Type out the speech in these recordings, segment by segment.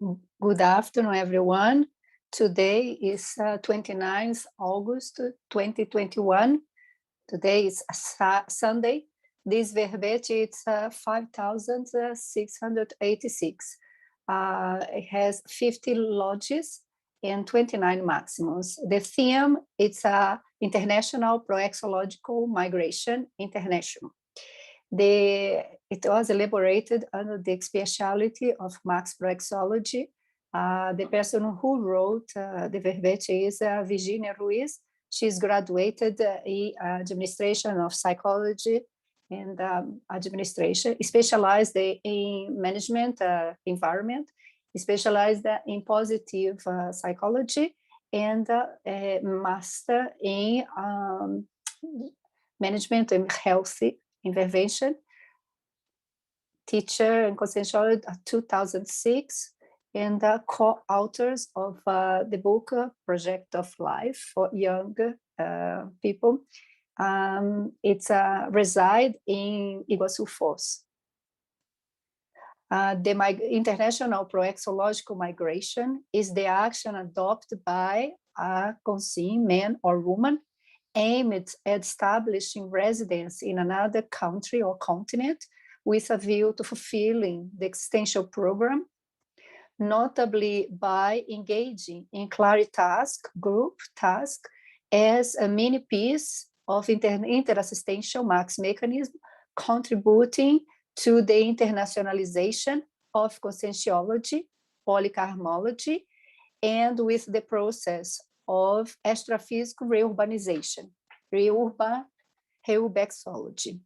Good afternoon, everyone. Today is 29th August 2021. Today is Sunday. This verbet is 5,686. It has 50 lodges and 29 maximums. The theme is International Proexological Migration International. It was elaborated under the specialty of Maxiproexology. The person who wrote the verbet is Virginia Ruiz. She's graduated in administration of psychology and administration, specialized in management environment, specialized in positive psychology, and a master in management and healthy intervention, teacher in Conscientiology 2006, and co-authors of the book Project of Life for Young People. It's reside in Iguaçu Foz. The international proexological migration is the action adopted by a conscient man or woman aimed at establishing residence in another country or continent with a view to fulfilling the existential program, notably by engaging in group task, as a mini piece of interassistential max mechanism, contributing to the internationalization of conscientiology, polycarmology, and with the process of extraphysical reurbanization, reubexology.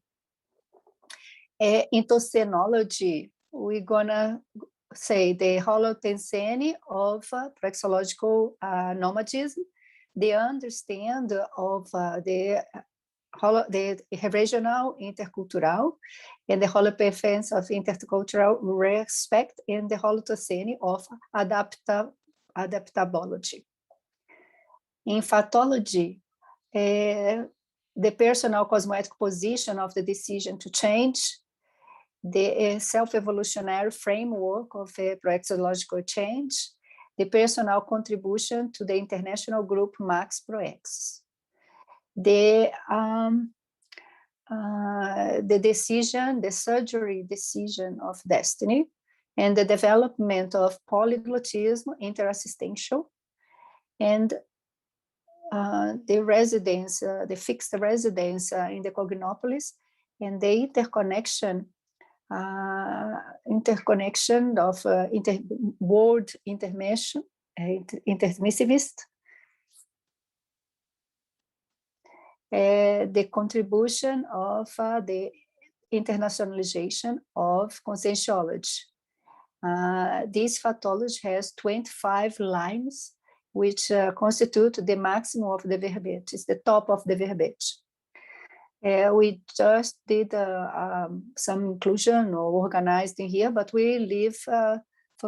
In tocenology, we're gonna say the holotensene of proexological nomadism, the understand of the regional intercultural, and the holopefense of intercultural respect, and the holotensene of adaptability. In phathology, the personal cosmoetic position of the decision to change, the self-evolutionary framework of a proexological change, the personal contribution to the international group Maxiproex, the decision, the surgery decision of destiny, and the development of polyglottism interassistential, and the residence, the fixed residence in the cognopolis, and the interconnection of world intermissivist, the contribution of the internationalization of conscientiology. This pathology has 25 lines, which constitute the maximum of the verbet, is the top of the verbet. We just did some inclusion or organized in here, but we leave for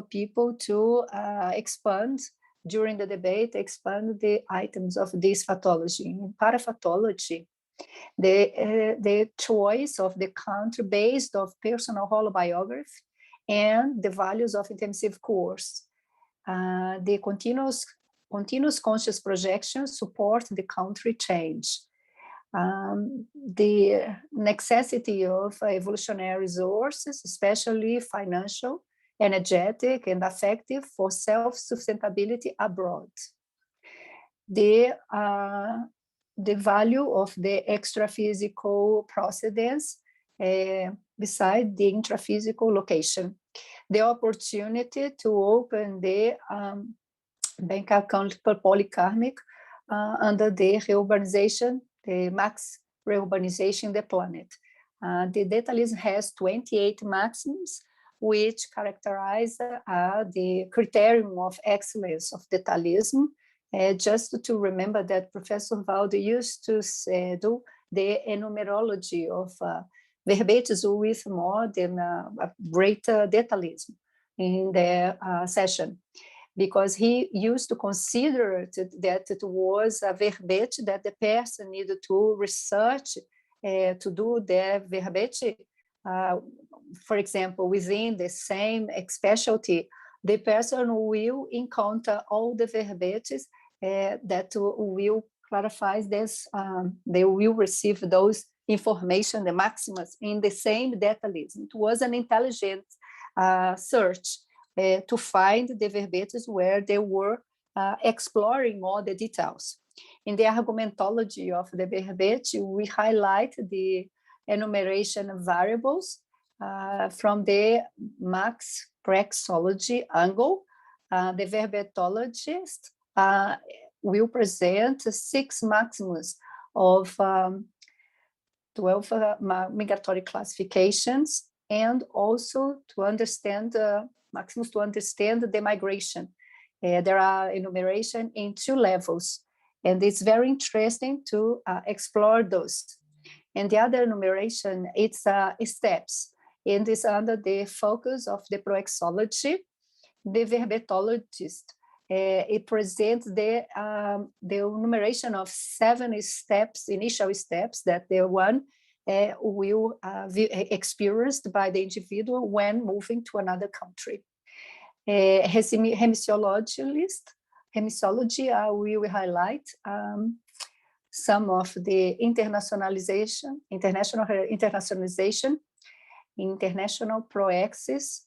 people to expand during the debate, expand the items of this pathology. In parapathology, the choice of the country based of personal holobiography and the values of intensive course. The continuous conscious projection support the country change. The necessity of evolutionary resources, especially financial, energetic, and affective, for self-sustainability abroad. The value of the extra-physical procedence beside the intra-physical location. The opportunity to open the bank account per polykarmic under the reurbanization, the max reurbanization in the planet. The detalism has 28 maxims, which characterize the criterion of excellence of detalism. Just to remember that Professor Valdo used to do the enumerology of verbetes with more than a greater detalism in the session, because he used to consider that it was a verbet that the person needed to research to do the verbet, for example, within the same specialty the person will encounter all the verbets that will clarify this. They will receive those information, the maximas, in the same data list. It was an intelligent search to find the verbets where they were exploring all the details. In the argumentology of the verbet, we highlight the enumeration variables from the Maxiproexology angle. The verbetologist will present 6 maxims of 12 migratory classifications, and also to understand maxims to understand the migration. There are enumeration in 2 levels, and it's very interesting to explore those. And the other enumeration, it's steps, and it's under the focus of the Proexology. The verbetologist, it presents the enumeration of 7 steps, initial steps, that the one will be experienced by the individual when moving to another country. Hemisiology, we will highlight some of the internationalization, international proexis,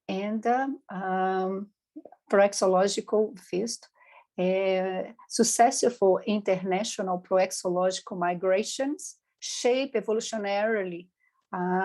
and proexological fist, successful international proexological migrations shape evolutionarily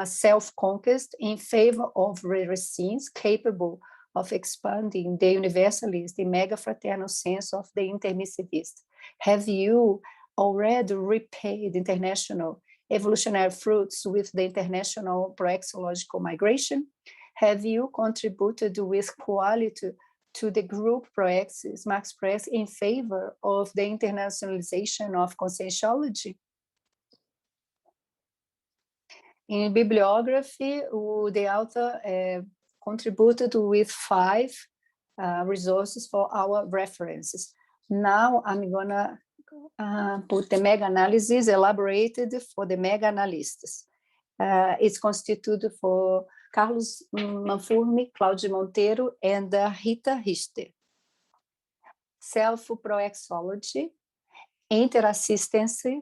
self-conquest in favor of resistance capable of expanding the universalist, the mega-fraternal sense of the intermissivist. Have you already repaid international evolutionary fruits with the international proexological migration? Have you contributed with quality to the group proexis, Maxiproex, in favor of the internationalization of conscientiology? In bibliography, the author contributed with 5 resources for our references. Now I'm gonna put the mega-analysis elaborated for the mega-analysts. It's constituted for Carlos Manfurmi, Claudio Monteiro, and Rita Richter. Self-proexology, interassistency,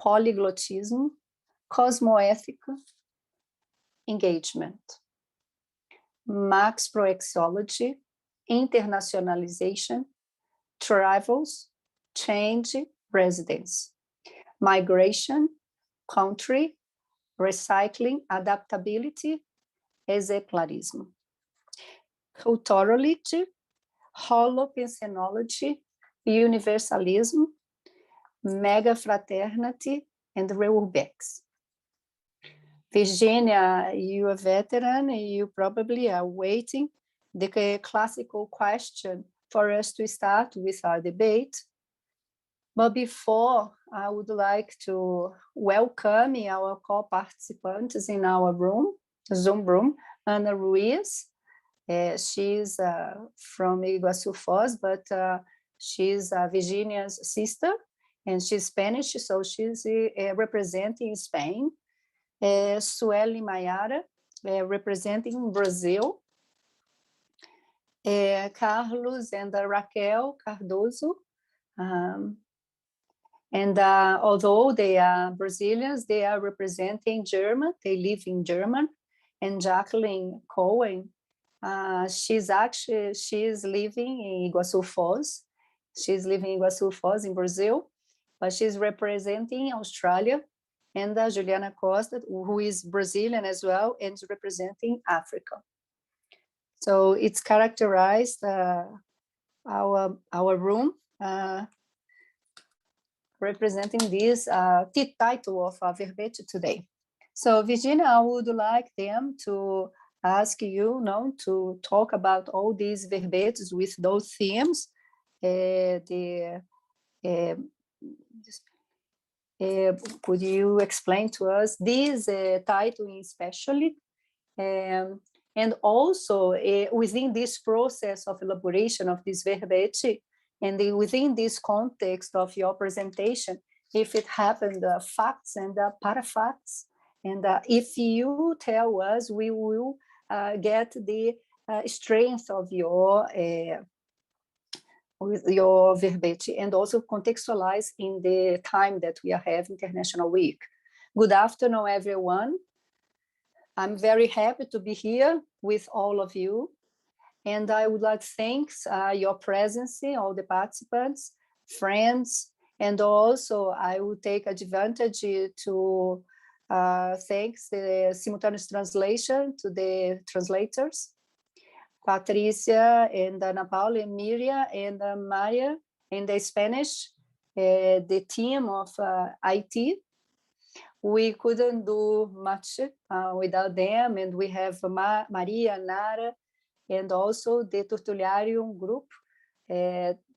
polyglottism, cosmoethica, engagement. Maxiproexology, internationalization, travels, change, residence. Migration, country, recycling, adaptability, exemplarism. Culturology, holopensenology, universalism, mega-fraternity, and reurbex. Virginia, you are a veteran, you probably are waiting the classical question for us to start with our debate. But before, I would like to welcome our co-participants in our room, Zoom room, Ana Ruiz. She's from Iguaçu Foz, but she's Virginia's sister, and she's Spanish, so she's representing Spain. Sueli Mayara, representing Brazil. Carlos and Raquel Cardoso. And although they are Brazilians, they are representing German. They live in German. And Jacqueline Cohen, she's living in Iguaçu Foz. She's living in Iguaçu Foz in Brazil, but she's representing Australia. And Juliana Costa, who is Brazilian as well, and representing Africa. So it's characterized our room representing this title of our verbet today. So Virginia, I would like them to ask you now to talk about all these verbets with those themes. Could you explain to us this title especially? And also within this process of elaboration of this verbet, and within this context of your presentation, if it happened, facts and parafacts, and if you tell us, we will get the strength of your with your verbete, and also contextualize in the time that we have International Week. Good afternoon, everyone. I'm very happy to be here with all of you. And I would like to thank your presence, all the participants, friends, and also I will take advantage to thank the simultaneous translation to the translators, Patricia and Ana Paula and Miria and Maria in the Spanish, the team of IT. We couldn't do much without them, and we have Maria, Nara, and also the Tertuliarium group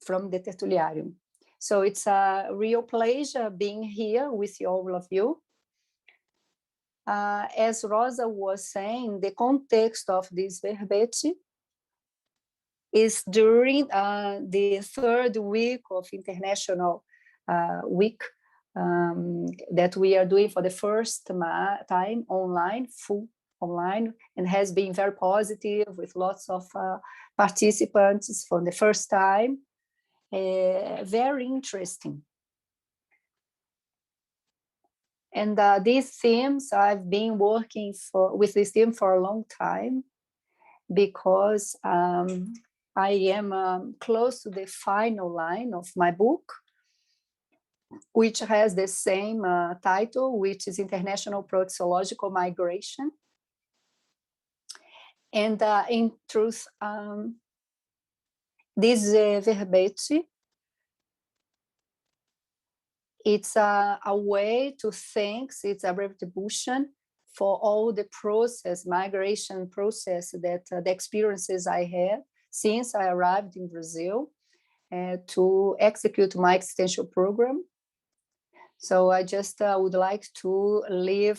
from the Tertuliarium. So it's a real pleasure being here with all of you. As Rosa was saying, the context of this verbete is during the third week of International Week that we are doing for the first time online, full online, and has been very positive with lots of participants for the first time. Very interesting. And these themes, I've been working with this theme for a long time, because I am close to the final line of my book, which has the same title, which is International Proexological Migration. And in truth, this verbete, it's a way to thank, it's a retribution for all the migration process that the experiences I had since I arrived in Brazil to execute my existential program. So I just would like to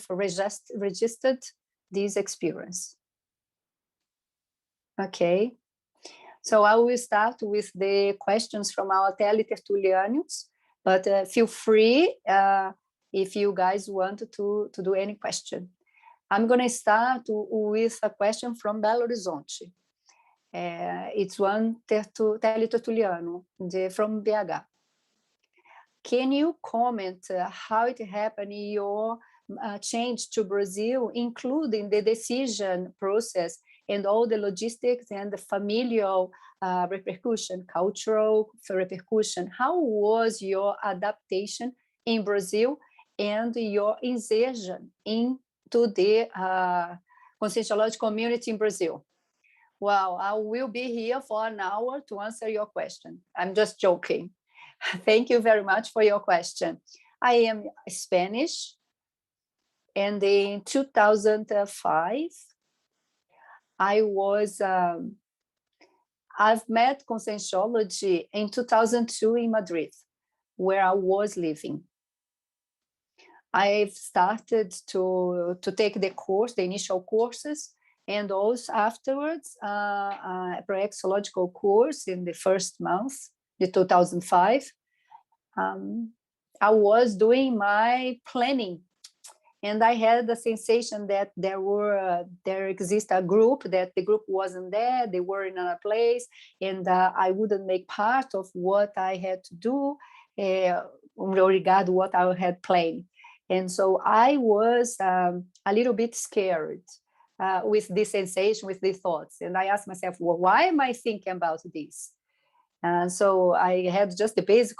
registered this experience. Okay, so I will start with the questions from our tele-tertulianos, but feel free if you guys want to do any question. I'm going to start with a question from Belo Horizonte. It's one tele-tertuliano from BH. Can you comment how it happened in your change to Brazil, including the decision process and all the logistics and the familial repercussion, cultural repercussion? How was your adaptation in Brazil and your insertion into the conscientiological community in Brazil? Well, I will be here for an hour to answer your question. I'm just joking. Thank you very much for your question. I am Spanish, and in 2005, I've met Conscienciology in 2002 in Madrid, where I was living. I've started to take the course, the initial courses, and also afterwards a Proexological course in the first month, the 2005. I was doing my planning, and I had the sensation that there exists a group, that the group wasn't there, they were in another place, and I wouldn't make part of what I had to do regarding what I had planned. And so I was a little bit scared with this sensation, with these thoughts. And I asked myself, well, why am I thinking about this? So I had just the basic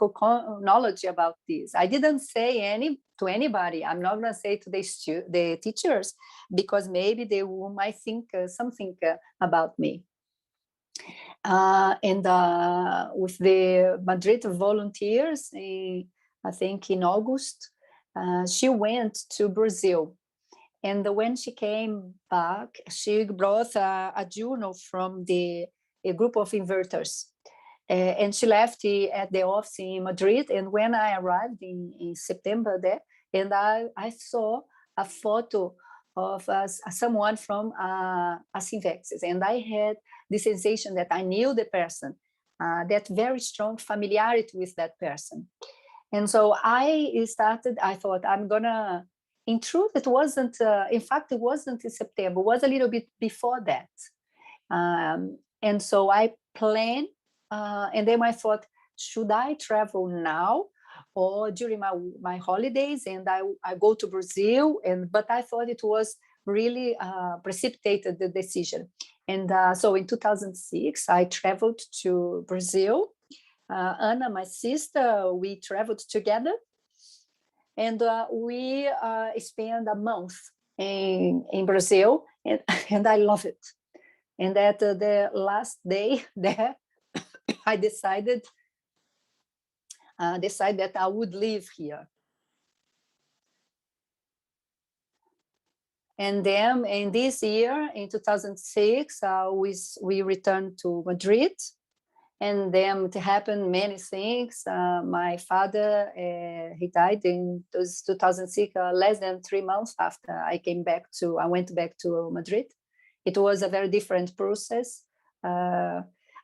knowledge about this. I didn't say to anybody. I'm not going to say to the teachers, because maybe they might think something about me. And with the Madrid volunteers, I think in August, she went to Brazil. And when she came back, she brought a journal from a group of inverters. And she left at the office in Madrid. And when I arrived in September there, and I saw a photo of someone from Sinvexes. And I had the sensation that I knew the person, that very strong familiarity with that person. And so I thought, I'm going to in truth, it wasn't, in fact, it wasn't in September, it was a little bit before that. And so I planned, and then I thought, should I travel now or during my holidays, and I go to Brazil? But I thought it was really precipitated, the decision. And so in 2006, I traveled to Brazil. Anna, my sister, we traveled together, and we spent a month in Brazil, and I love it. And at the last day there, I decided that I would live here. And then in this year, in 2006, we returned to Madrid. And then it happened many things. My father, he died in 2006, less than 3 months after I went back to Madrid. It was a very different process.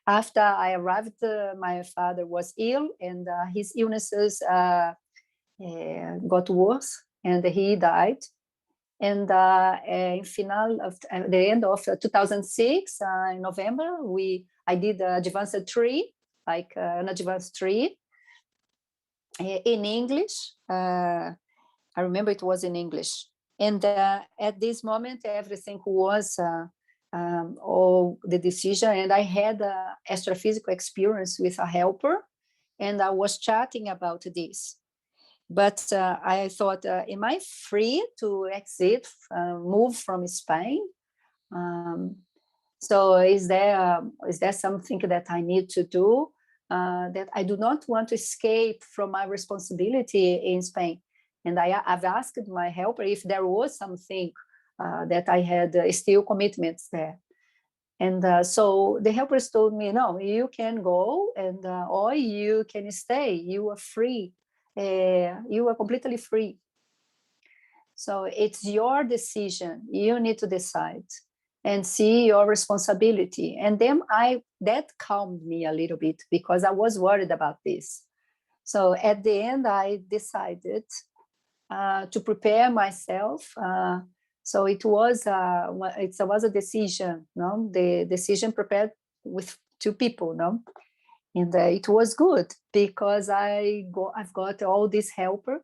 After I arrived, my father was ill, and his illnesses got worse, and he died. And at the end of 2006, in November, I did advanced 3, like an advanced 3 in English. I remember it was in English. And at this moment, everything was all the decision. And I had astrophysical experience with a helper, and I was chatting about this. But I thought, am I free to exit, move from Spain? So is there something that I need to do? That I do not want to escape from my responsibility in Spain. And I've asked my helper if there was something that I had still commitments there. And so the helpers told me, no, you can go, and or you can stay. You are free. You are completely free. So it's your decision. You need to decide and see your responsibility. And then that calmed me a little bit, because I was worried about this. So at the end, I decided to prepare myself. So it was a decision. No, the decision prepared with 2 people. No, and it was good, because I've got all this helper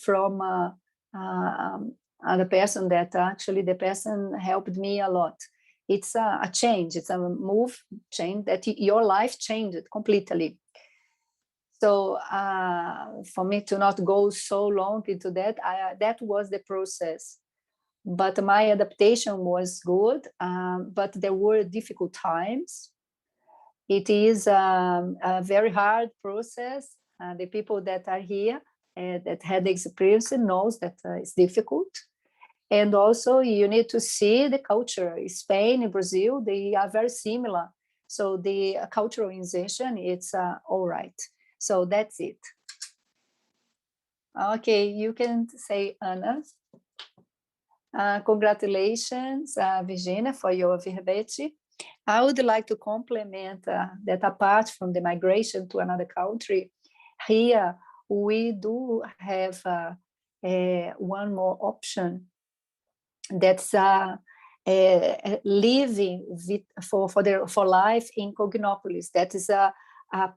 from the person that actually the person helped me a lot. It's a change. It's a change that your life changed completely. So for me to not go so long into that, that was the process. But my adaptation was good, but there were difficult times. It is a very hard process. The people that are here that had the experience knows that it's difficult. And also you need to see the culture. Spain and Brazil, they are very similar. So the cultural organization, it's all right. So that's it. Okay, you can say, Anna. Congratulations, Virginia, for your verbete. I would like to complement that apart from the migration to another country, here we do have one more option. That's living for life in Cognopolis. That is a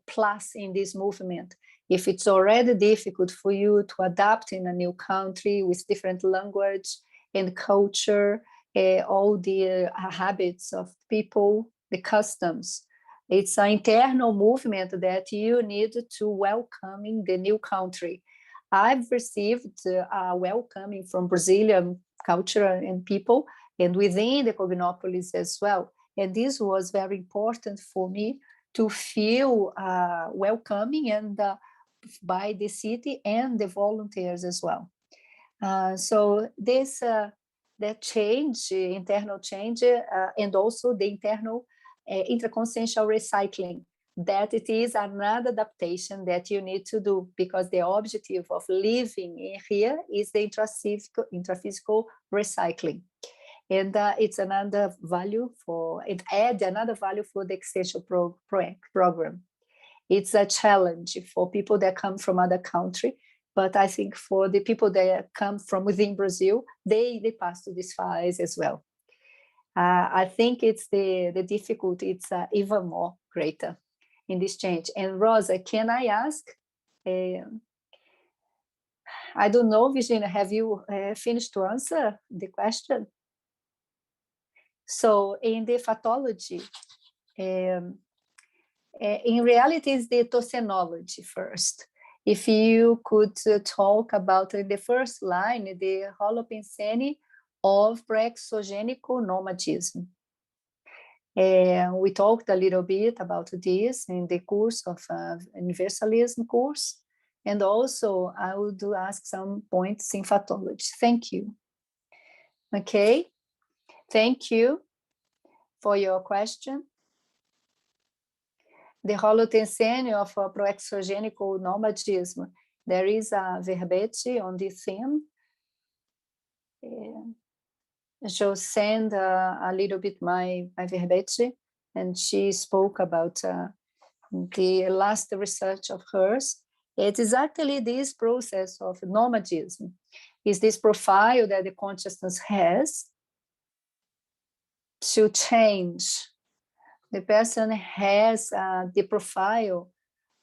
plus in this movement. If it's already difficult for you to adapt in a new country with different language and culture, all the habits of people, the customs, it's an internal movement that you need to welcome in the new country. I've received a welcoming from Brazilian culture and people, and within the Cognopolis as well. And this was very important for me to feel welcoming and by the city and the volunteers as well. So this that change, internal change, and also the internal interconsciential recycling, that it is another adaptation that you need to do, because the objective of living in here is the intraphysical recycling. And it's another value it adds another value for the extension program. It's a challenge for people that come from other country, But I think for the people that come from within Brazil, they pass to this phase as well. I think it's the difficulty, it's even more greater in this change. And Rosa, can I ask, I don't know, Virginia, have you finished to answer the question? So in the pathology, in reality, it's the toxenology first. If you could talk about the first line, the holopensene of proexogenical nomadism. We talked a little bit about this in the course of universalism course. And also I would ask some points in pathology. Thank you. Okay, thank you for your question. The holopensene of proexogenical nomadism. There is a verbet on this theme. She'll send a little bit my verbet, and she spoke about the last research of hers. It's exactly this process of nomadism. Is this profile that the consciousness has to change. The person has the profile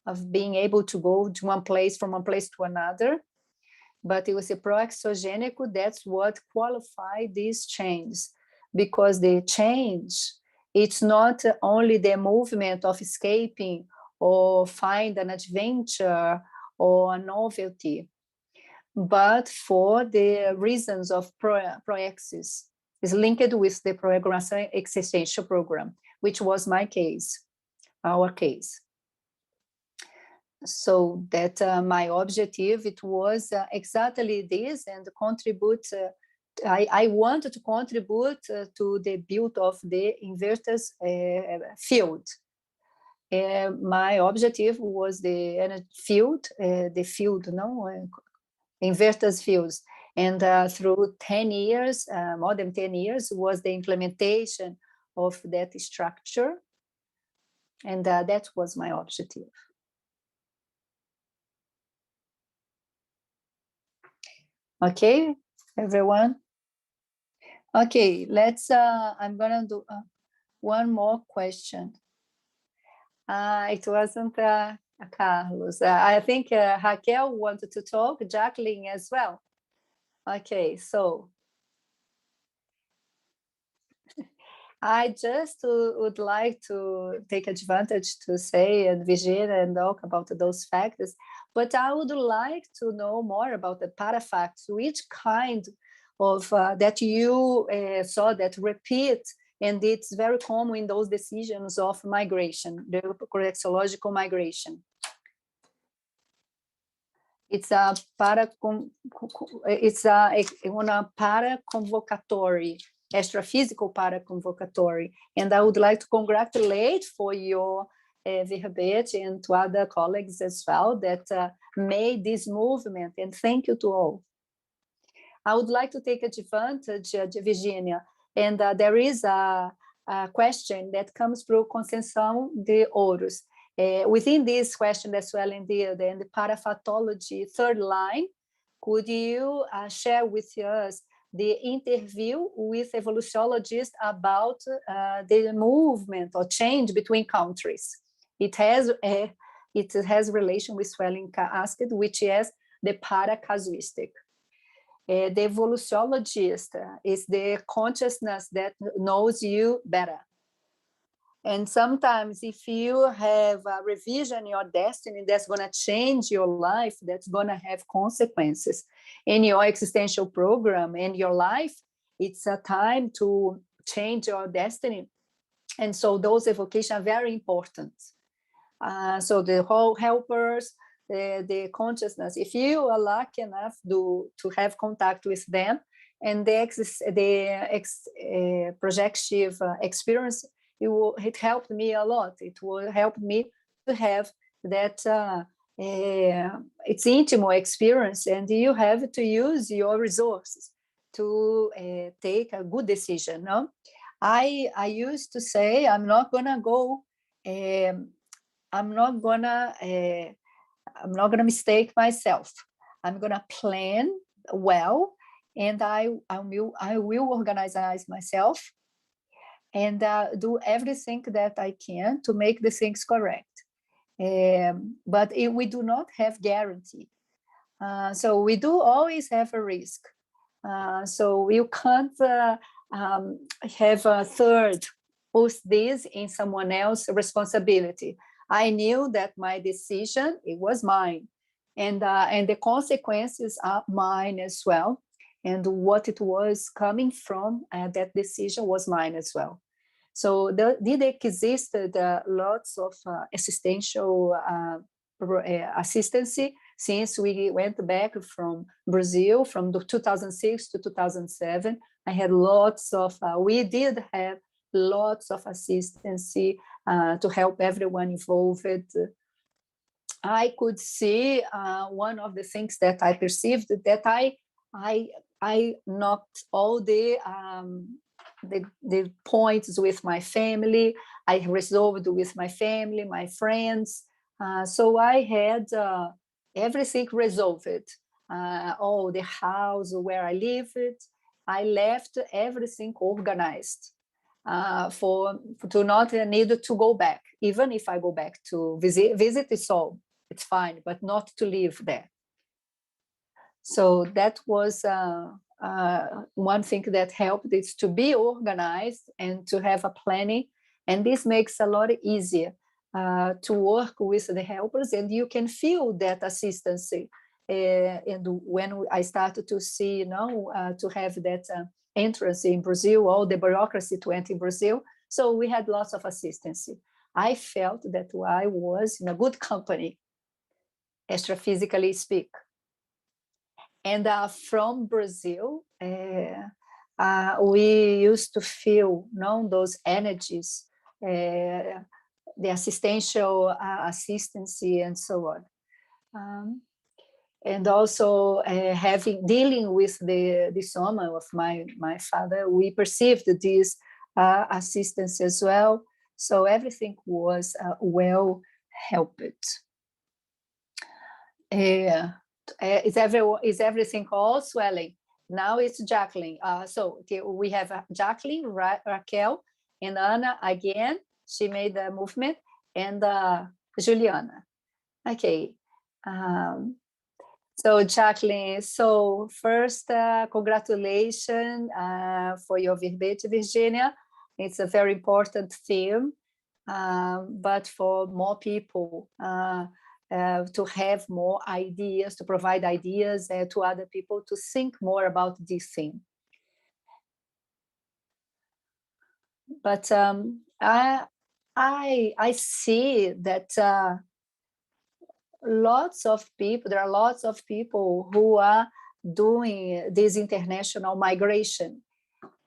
of being able to go to one place, from one place to another, but it was a proexogenical, that's what qualified this change, because the change, it's not only the movement of escaping or find an adventure or a novelty, but for the reasons of proexis, is linked with the progression existential program, which was my case, our case. So that my objective, it was exactly this, and contribute, I wanted to contribute to the build of the inverters field. My objective was the field, inverters fields. And through 10 years, more than 10 years, was the implementation of that structure. And that was my objective. Okay, everyone? Okay, let's, I'm gonna do one more question. It wasn't Carlos. I think Raquel wanted to talk, Jacqueline as well. Okay, so I just would like to take advantage to say, and Virginia, and talk about those factors, but I would like to know more about the parafacts, which kind of that you saw that repeat, and it's very common in those decisions of migration, the proexological migration. It's a paraconvocatory, extraphysical paraconvocatory, and I would like to congratulate for your verbet and to other colleagues as well that made this movement, and thank you to all. I would like to take advantage, Virginia, and there is a question that comes through Conceição de Ouros. Within this question as well, in the parapathology third line, could you share with us the interview with evolutiologists about the movement or change between countries? It has relation with Swelling asked, which is the paracasuistic. The evolutiologist is the consciousness that knows you better. And sometimes if you have a revision in your destiny that's going to change your life, that's going to have consequences in your existential program and your life, it's a time to change your destiny. And so those evocations are very important. So the whole helpers, the consciousness, if you are lucky enough to have contact with them, and the projective experience, it helped me a lot. It will help me to have that it's intimate experience, and you have to use your resources to take a good decision. No, I used to say I'm not gonna go. I'm not gonna mistake myself. I'm gonna plan well, and I will organize myself and do everything that I can to make the things correct. But we do not have guarantee. So we do always have a risk. So you can't have a third put this in someone else's responsibility. I knew that my decision, it was mine, and the consequences are mine as well. And what it was coming from, that decision was mine as well. So did existed lots of assistential assistance since we went back from Brazil from 2006 to 2007. I had lots of, we did have lots of assistance to help everyone involved. I could see one of the things that I perceived that I knocked all the points with my family. I resolved with my family, my friends. So I had everything resolved. All the house where I lived, I left everything organized to not need to go back. Even if I go back to visit is all, it's fine, but not to live there. So that was one thing that helped, is to be organized and to have a planning. And this makes a lot easier to work with the helpers, and you can feel that assistance. And when I started to see, to have that entrance in Brazil, all the bureaucracy to enter in Brazil, so we had lots of assistance. I felt that I was in a good company, extraphysically speak. And from Brazil, we used to feel those energies, the assistential assistance and so on. And also dealing with the soma of my father, we perceived this assistance as well. So everything was well helped. Is everything all swelling? Now it's Jacqueline. So we have Jacqueline, Raquel, and Anna again. She made the movement, and Juliana. Okay. So Jacqueline, so first, congratulations for your verbet, Virginia. It's a very important theme, but for more people, to have more ideas, to provide ideas to other people to think more about this thing. But I see that there are lots of people who are doing this international migration,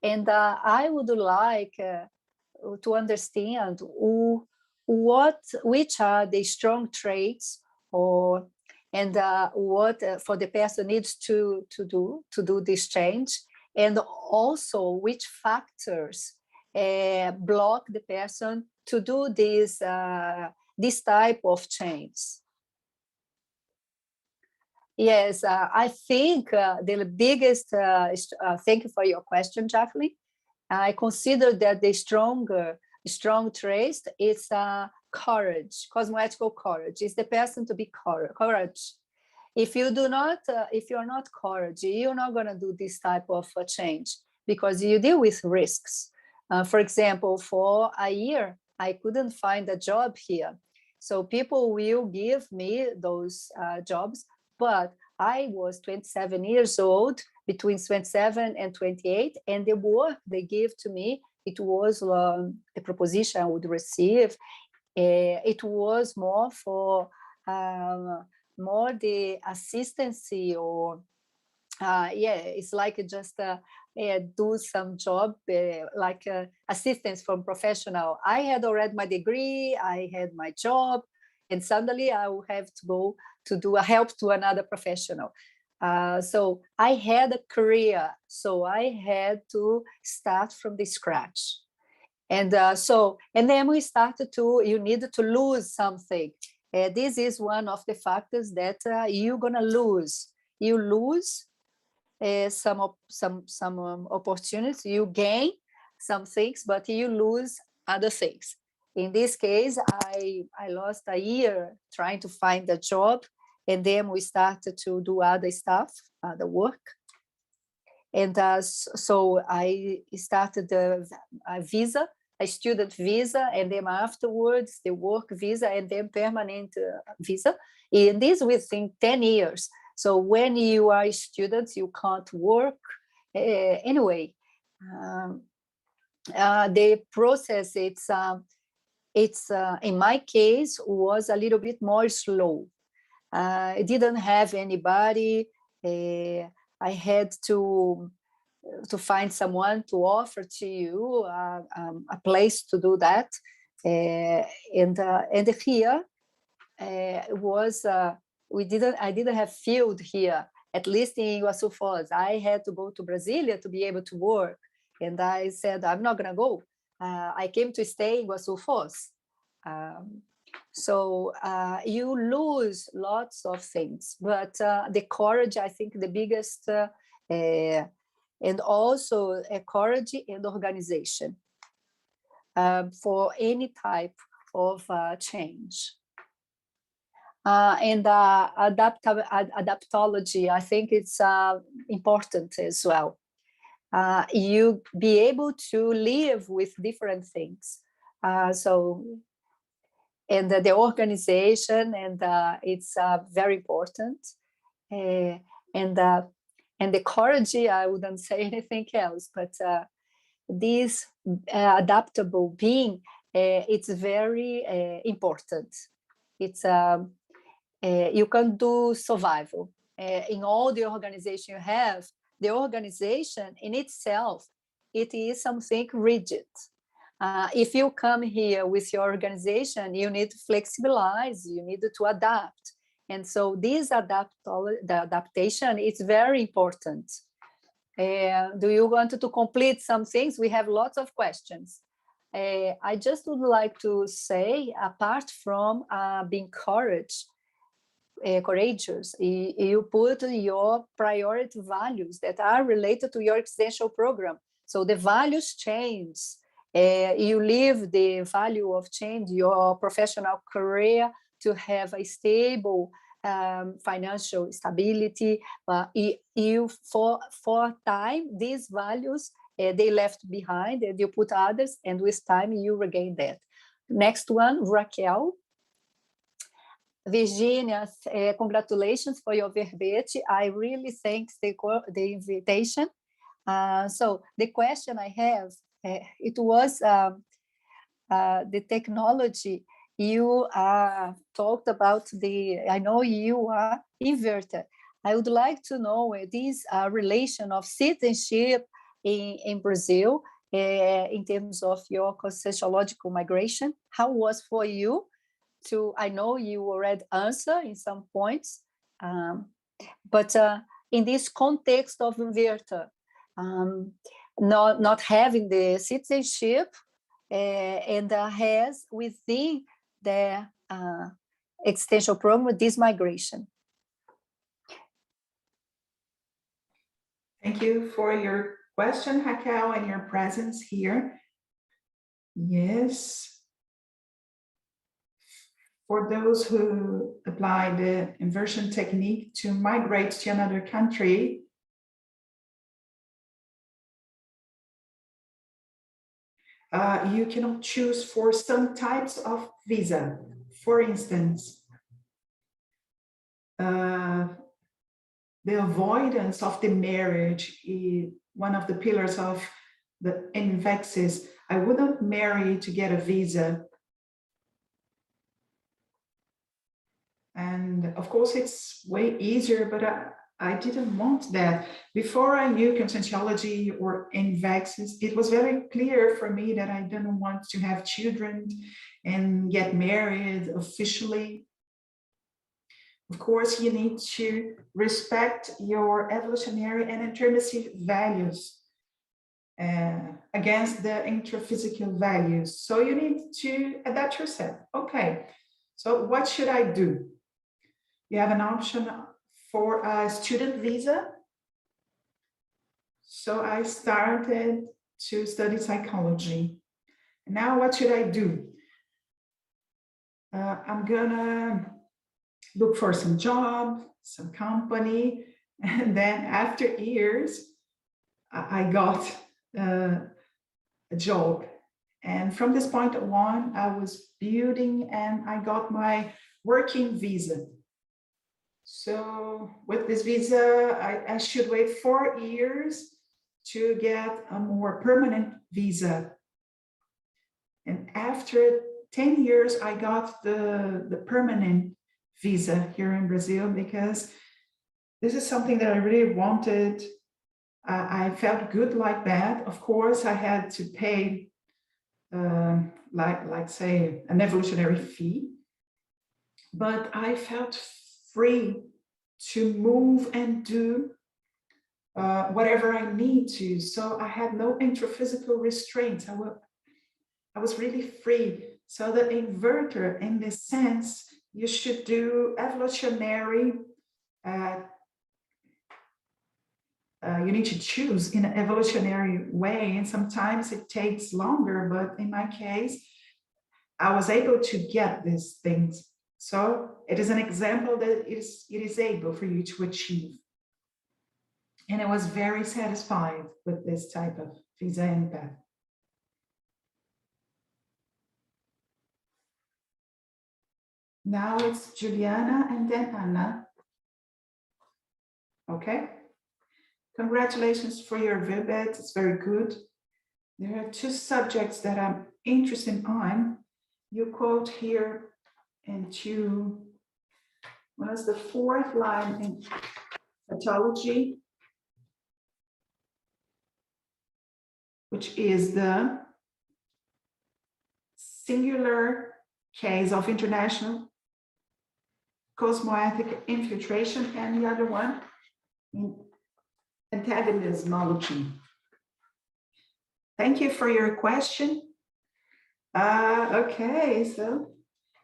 and I would like to understand which are the strong traits, and what for the person needs to do this change, and also which factors block the person to do this type of change. Yes, I think the biggest, thank you for your question, Jacqueline. I consider that the strong trait is courage, cosmoethical courage. Is the person to be courage. If you do not, if you're not courage, you're not going to do this type of change, because you deal with risks. For example, for a year, I couldn't find a job here. So people will give me those jobs, but I was 27 years old, between 27 and 28, and the work they gave to me, it was the proposition I would receive. It was more for more the assistance, or it's like just do some job like assistance from professional. I had already my degree, I had my job, and suddenly I will have to go to do a help to another professional. So I had a career, so I had to start from the scratch. And and then we started you need to lose something. This is one of the factors that you're going to lose. you lose some opportunities, you gain some things, but you lose other things. In this case, I lost a year trying to find a job, and then we started to do other stuff, other work. And so I started a visa, a student visa, and then afterwards the work visa, and then permanent visa. And this within 10 years. So when you are a student, you can't work. Anyway, the process, it's in my case, was a little bit more slow. I didn't have anybody. I had to find someone to offer to you a place to do that, and here was I didn't have field here, at least in Iguaçu Foz. I had to go to Brasilia to be able to work, and I said I'm not gonna go. I came to stay in Iguaçu Foz. So you lose lots of things, but the courage, I think the biggest, and also courage and organization for any type of change. And adaptology, I think it's important as well. You be able to live with different things. And the organization, and it's very important. And the courage, I wouldn't say anything else, but this adaptable being, it's very important. It's you can do survival in all the organization you have. The organization in itself, it is something rigid. If you come here with your organization, you need to flexibilize, you need to adapt. And so this adaptation is very important. Do you want to complete some things? We have lots of questions. I just would like to say, apart from being courageous, you put your priority values that are related to your existential program. So the values change. You leave the value of change, your professional career, to have a stable financial stability. You for time, these values, they left behind, and you put others, and with time you regain that. Next one, Raquel. Virginia, congratulations for your verbet. I really thank the invitation. So the question I have, it was the technology. You talked about I know you are inverted. I would like to know this relation of citizenship in Brazil in terms of your conscientiological migration. How was for you to, I know you already answered in some points, but in this context of inverter, not having the citizenship and has within the extension program this migration. Thank you for your question, Raquel, and your presence here. Yes. For those who apply the inversion technique to migrate to another country, you cannot choose for some types of visa. For instance, the avoidance of the marriage is one of the pillars of the ENG. I wouldn't marry to get a visa. And of course, it's way easier, but I didn't want that. Before I knew Conscientiology or ENG, it was very clear for me that I didn't want to have children and get married officially. Of course, you need to respect your evolutionary and intermissive values against the intraphysical values. So you need to adapt yourself. Okay, so what should I do? You have an option for a student visa. So I started to study psychology. Now what should I do? I'm gonna look for some job, some company, and then after years, I got a job. And from this point on, I was building and I got my working visa. So with this visa, I should wait 4 years to get a more permanent visa. And after 10 years, I got the permanent visa here in Brazil, because this is something that I really wanted. I felt good like that. Of course, I had to pay, like say, an evolutionary fee, but I felt free to move and do whatever I need to. So I had no introphysical restraints. I was really free. So the inverter, in this sense, you should do evolutionary. You need to choose in an evolutionary way, and sometimes it takes longer, but in my case, I was able to get these things. So it is an example that it is able for you to achieve. And I was very satisfied with this type of visa and path. Now it's Juliana and then Anna. Okay. Congratulations for your verbets, it's very good. There are 2 subjects that I'm interested in. You quote here into, what is the 4th line in pathology, which is the singular case of international cosmoethic infiltration, and the other one in antagonismology. Thank you for your question. Okay, so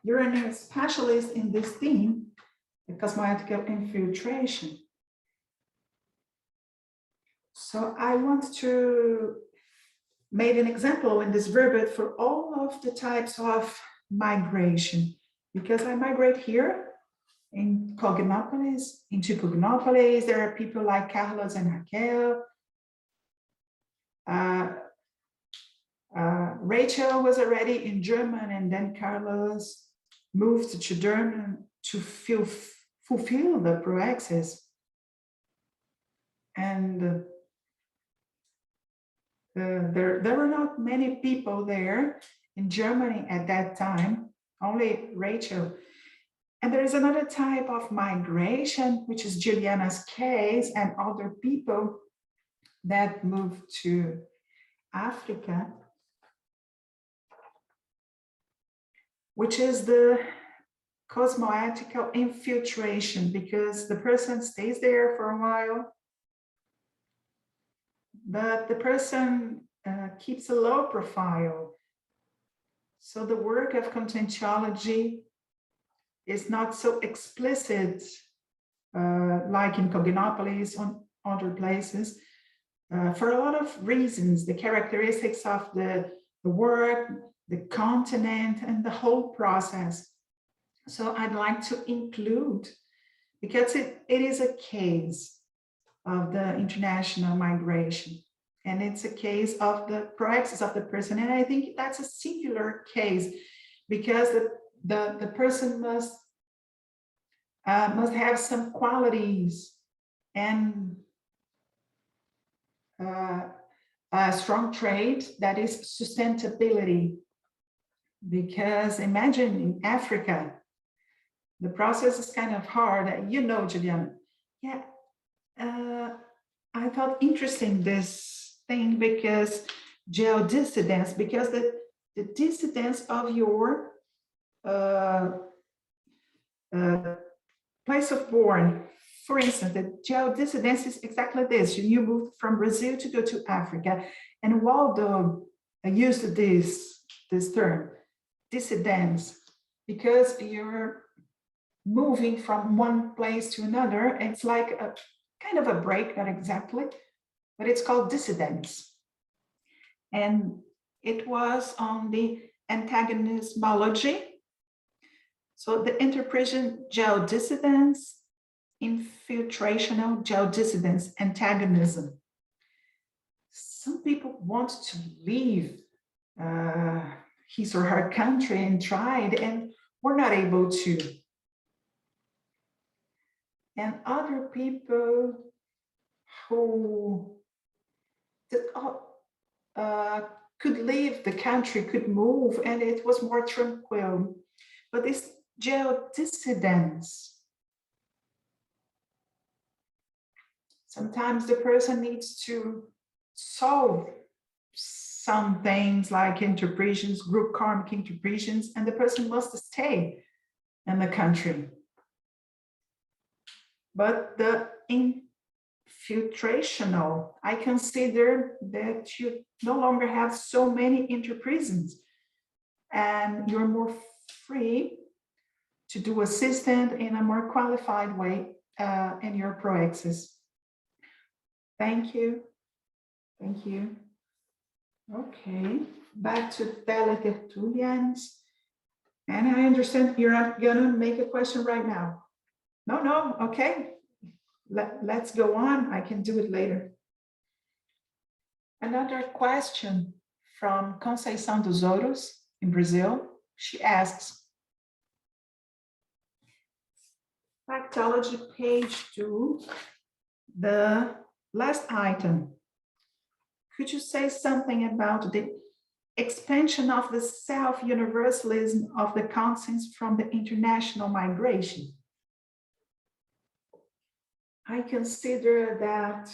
you're a specialist in this theme, the cosmoethical infiltration. So I want to make an example in this verbet for all of the types of migration, because I migrate here in Cognopolis, into Cognopolis. There are people like Carlos and Raquel. Rachel was already in German, and then Carlos moved to German to fulfill the proexis. And there were not many people there in Germany at that time, only Rachel. And there is another type of migration, which is Juliana's case, and other people that moved to Africa, which is the cosmoethical infiltration, because the person stays there for a while, but the person keeps a low profile. So the work of conscientiology is not so explicit like in Cognopolis or other places, for a lot of reasons. The characteristics of the work, the continent, and the whole process. So I'd like to include, because it is a case of the international migration, and it's a case of the proexis of the person. And I think that's a singular case, because the person must have some qualities and a strong trait, that is sustainability. Because imagine in Africa, the process is kind of hard. You know, Juliana. Yeah, I thought interesting this thing, because geodissidence, because the dissidence of your place of born. For instance, the geodissidence is exactly this. You moved from Brazil to go to Africa, and Waldo used this term, dissidence, because your moving from one place to another. It's like a kind of a break, not exactly, but it's called dissidence. And it was on the antagonismology. So the interpretation, geodissidence, infiltrational geodissidence, antagonism. Some people want to leave his or her country and tried, and were not able to. And other people who could leave the country, could move, and it was more tranquil. But this geodissidence, sometimes the person needs to solve some things like interpretations, group karmic interpretations, and the person must stay in the country. But the infiltrational, I consider that you no longer have so many interpretations and you're more free to do assistant in a more qualified way in your proexis. Thank you. Thank you. Okay, back to Tertulians. And I understand you're not gonna make a question right now. No, okay. Let's go on. I can do it later. Another question from Conceição dos Ouros in Brazil. She asks, Factology, page 2, the last item. Could you say something about the expansion of the self-universalism of the conscience from the international migration? I consider that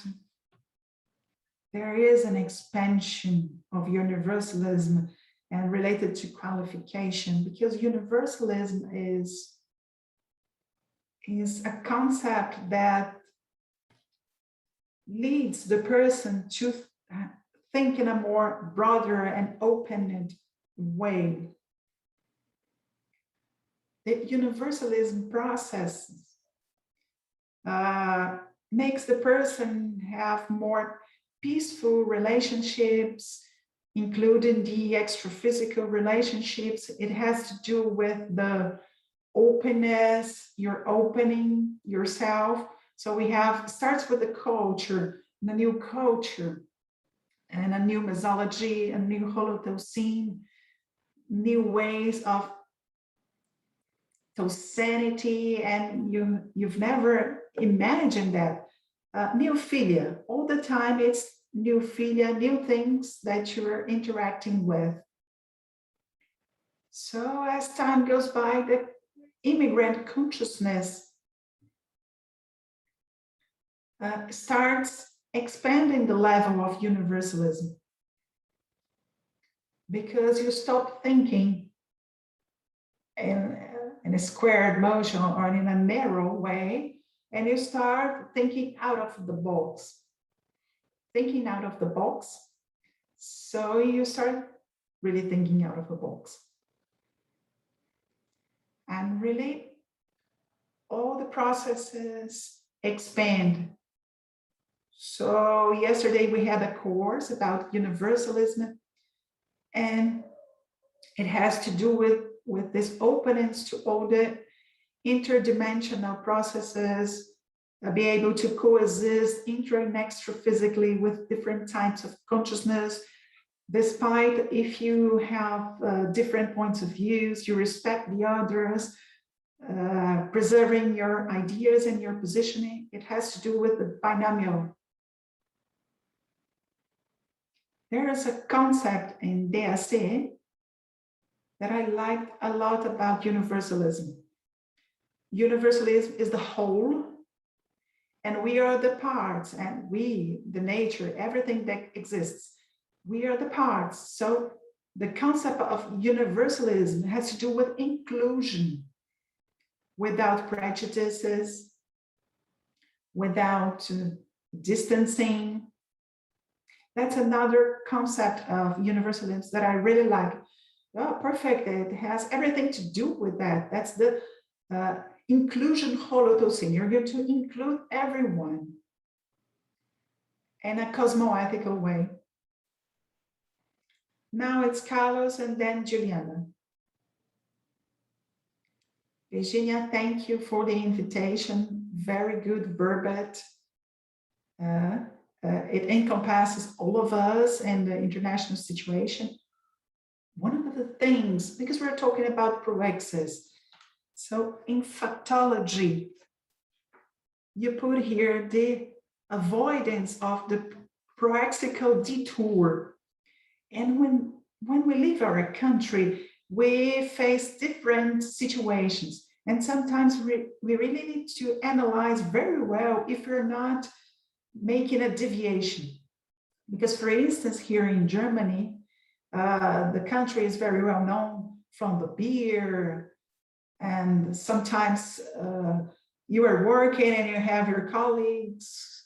there is an expansion of universalism and related to qualification, because universalism is a concept that leads the person to think in a more broader and open way. The universalism process makes the person have more peaceful relationships, including the extra-physical relationships. It has to do with the openness, you're opening yourself. So we have, starts with the culture, the new culture, and a new mesology, a new holotosine, new ways of sanity, and you've never imagined that. New philia, all the time it's new philia, new things that you're interacting with. So as time goes by, the immigrant consciousness starts expanding the level of universalism, because you stop thinking in a squared motion or in a narrow way, and you start thinking out of the box. Thinking out of the box. So you start really thinking out of the box. And really, all the processes expand. So yesterday we had a course about universalism, and it has to do with this openness to all the interdimensional processes, be able to coexist intra and extra physically with different types of consciousness, despite if you have different points of views, you respect the others, preserving your ideas and your positioning. It has to do with the binomial. There is a concept in DAC that I liked a lot about universalism. Universalism is the whole, and we are the parts, and we, the nature, everything that exists, we are the parts. So the concept of universalism has to do with inclusion, without prejudices, without distancing. That's another concept of universalism that I really like. Oh, perfect. It has everything to do with that. That's the inclusion holotocene. You're going to include everyone in a cosmoethical way. Now it's Carlos and then Juliana. Virginia, thank you for the invitation. Very good verbet. It encompasses all of us and the international situation. One of the things, because we're talking about proexis, so in phattology, you put here the avoidance of the proexical detour. And when we leave our country, we face different situations. And sometimes we really need to analyze very well if we're not making a deviation. Because for instance, here in Germany, the country is very well known from the beer, and sometimes you are working and you have your colleagues,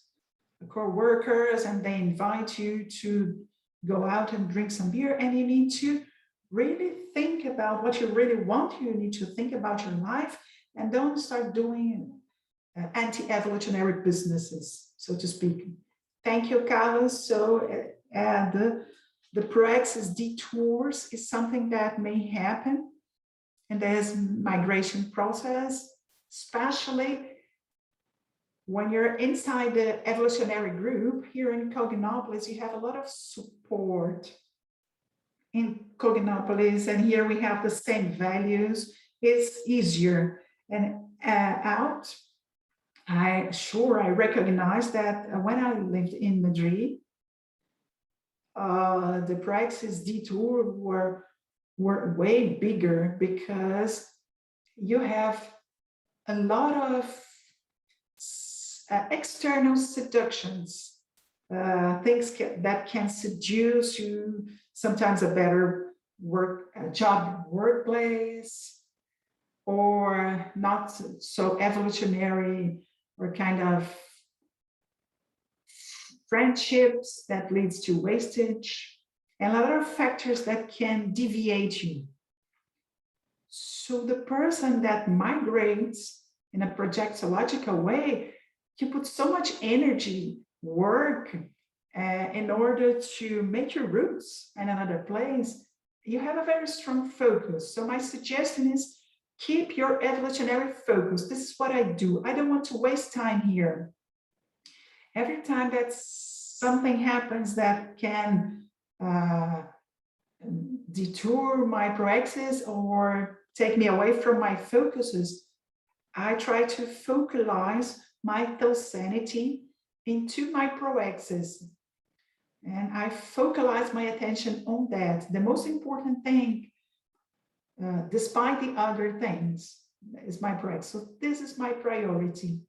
co-workers, and they invite you to go out and drink some beer, and you need to really think about what you really want. You need to think about your life and don't start doing anti-evolutionary businesses, so to speak. Thank you, Carlos. So the proexis detours is something that may happen, and there's migration process, especially when you're inside the evolutionary group. Here in Cognopolis, you have a lot of support in Cognopolis, and here we have the same values. It's easier. And out, I recognize that when I lived in Madrid, the praxis detour were way bigger, because you have a lot of external seductions, things that can seduce you, sometimes a better job workplace, or not so evolutionary, or kind of friendships that leads to wastage, and a lot of factors that can deviate you. So the person that migrates in a proexological way, you put so much energy, work, in order to make your roots in another place. You have a very strong focus. So my suggestion is, keep your evolutionary focus. This is what I do. I don't want to waste time here. Every time that something happens that can detour my proexis or take me away from my focuses, I try to focalize my sanity into my proexis. And I focalize my attention on that. The most important thing, despite the other things, is my proexis. So this is my priority.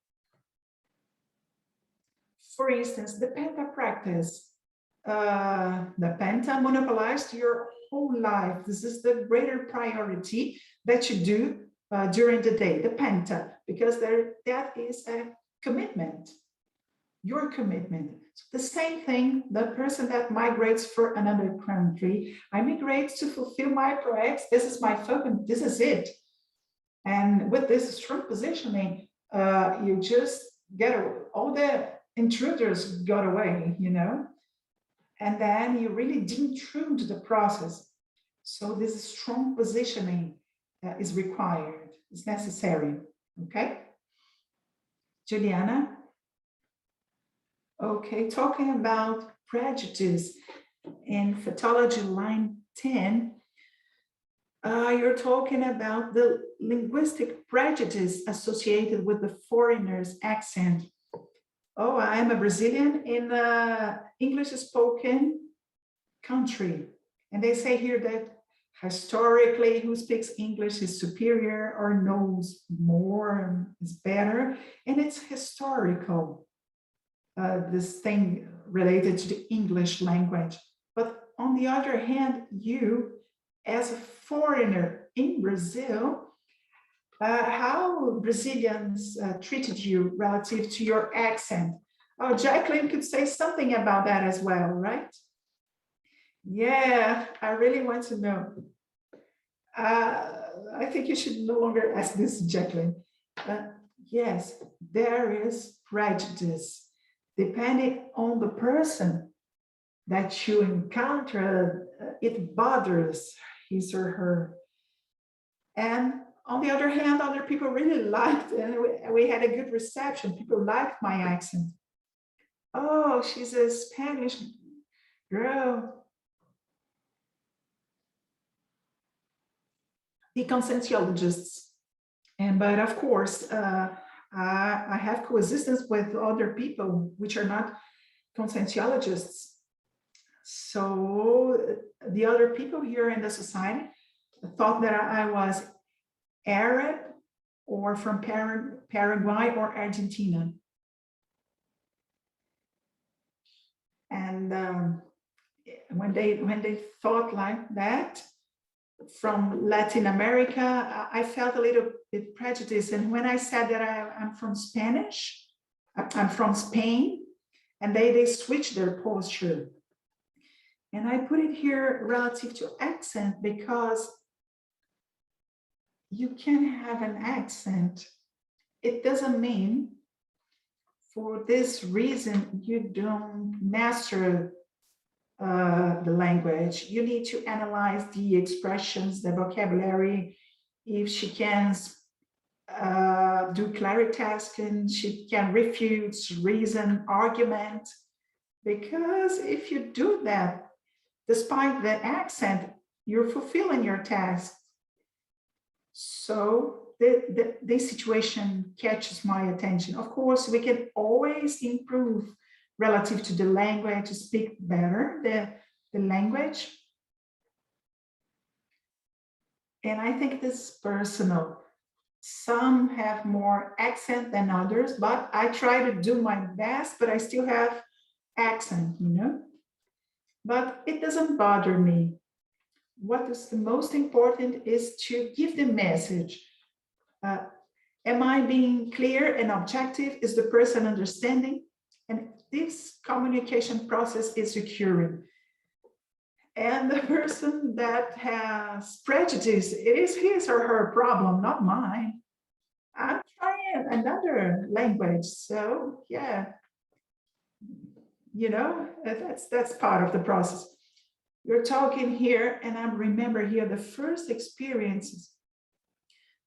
For instance, the Penta practice. The Penta monopolized your whole life. This is the greater priority that you do during the day, the Penta, because that is a commitment, your commitment. So the same thing, the person that migrates for another country, I migrate to fulfill my proex. This is my focus, this is it. And with this strong positioning, you just get all the intruders got away, you know, and then you really de-intrude the process. So this strong positioning is required, is necessary, okay? Juliana? Okay, talking about prejudice in phattology line 10, you're talking about the linguistic prejudice associated with the foreigner's accent. Oh, I am a Brazilian in an English-spoken country. And they say here that historically, who speaks English is superior or knows more, is better. And it's historical, this thing related to the English language. But on the other hand, you, as a foreigner in Brazil, how Brazilians treated you relative to your accent. Oh, Jacqueline could say something about that as well, right? Yeah, I really want to know. I think you should no longer ask this, Jacqueline. Yes, there is prejudice depending on the person that you encounter. It bothers his or her. And on the other hand, other people really liked, and we had a good reception. People liked my accent. Oh, she's a Spanish girl. The conscientiologists. But of course, I have coexistence with other people which are not conscientiologists. So the other people here in the society thought that I was Arab or from Paraguay or Argentina. And when they thought like that, from Latin America, I felt a little bit prejudiced. And when I said that I'm from I'm from Spain, and they switched their posture. And I put it here relative to accent because you can have an accent. It doesn't mean for this reason you don't master the language. You need to analyze the expressions, the vocabulary. If she can do claritasking, she can refute, reason, argument. Because if you do that, despite the accent, you're fulfilling your task. So this situation catches my attention. Of course, we can always improve relative to the language, to speak better the language. And I think this is personal. Some have more accent than others, but I try to do my best, but I still have accent, you know? But it doesn't bother me. What is the most important is to give the message. Am I being clear and objective? Is the person understanding? And this communication process is occurring. And the person that has prejudice, it is his or her problem, not mine. I'm trying another language. So yeah, you know, that's part of the process. You're talking here, and I remember here the first experiences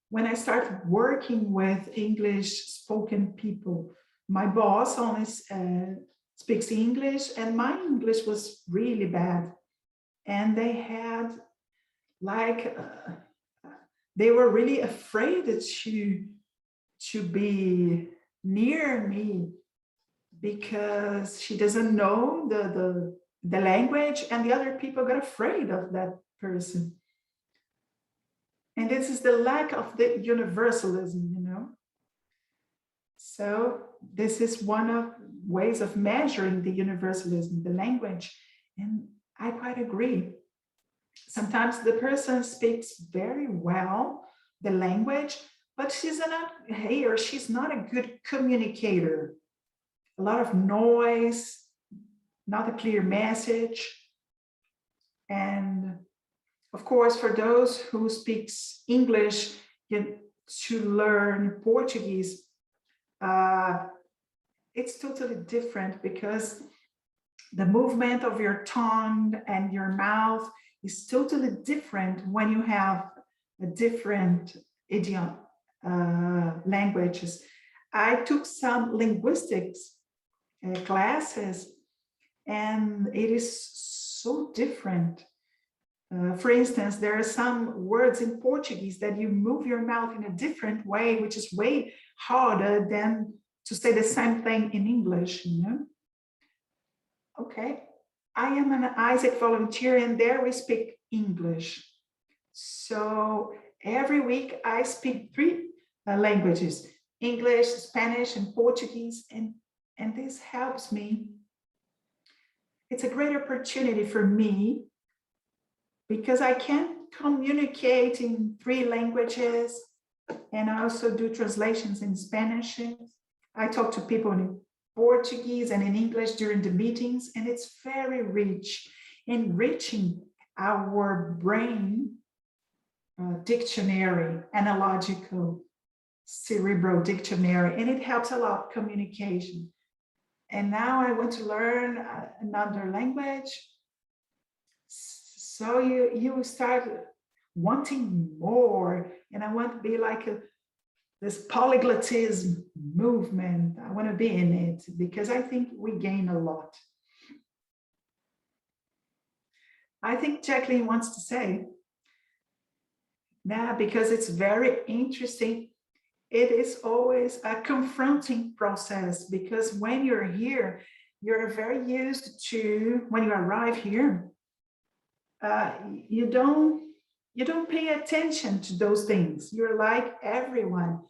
when I started working with English spoken people. My boss only speaks English, and my English was really bad. And they had like, they were really afraid to be near me because she doesn't know the language, and the other people got afraid of that person. And this is the lack of the universalism, you know. So this is one of ways of measuring the universalism, the language. And I quite agree. Sometimes the person speaks very well the language, but she's not a good communicator. A lot of noise, not a clear message. And of course, for those who speaks English, to learn Portuguese, it's totally different because the movement of your tongue and your mouth is totally different when you have a different idiom languages. I took some linguistics classes, and it is so different. For instance, there are some words in Portuguese that you move your mouth in a different way, which is way harder than to say the same thing in English, you know? Okay, I am an Isaac volunteer, and there we speak English. So every week I speak 3 languages, English, Spanish, and Portuguese, and this helps me. It's a great opportunity for me because I can communicate in 3 languages, and I also do translations in Spanish. I talk to people in Portuguese and in English during the meetings, and it's very rich, enriching our brain dictionary, analogical cerebral dictionary, and it helps a lot communication. And now I want to learn another language. So you start wanting more, and I want to be like this polyglottism movement. I want to be in it because I think we gain a lot. I think Jacqueline wants to say, nah, because it's very interesting. It is always a confronting process, because when you're here, you're very used to, when you arrive here, you don't pay attention to those things. You're like everyone.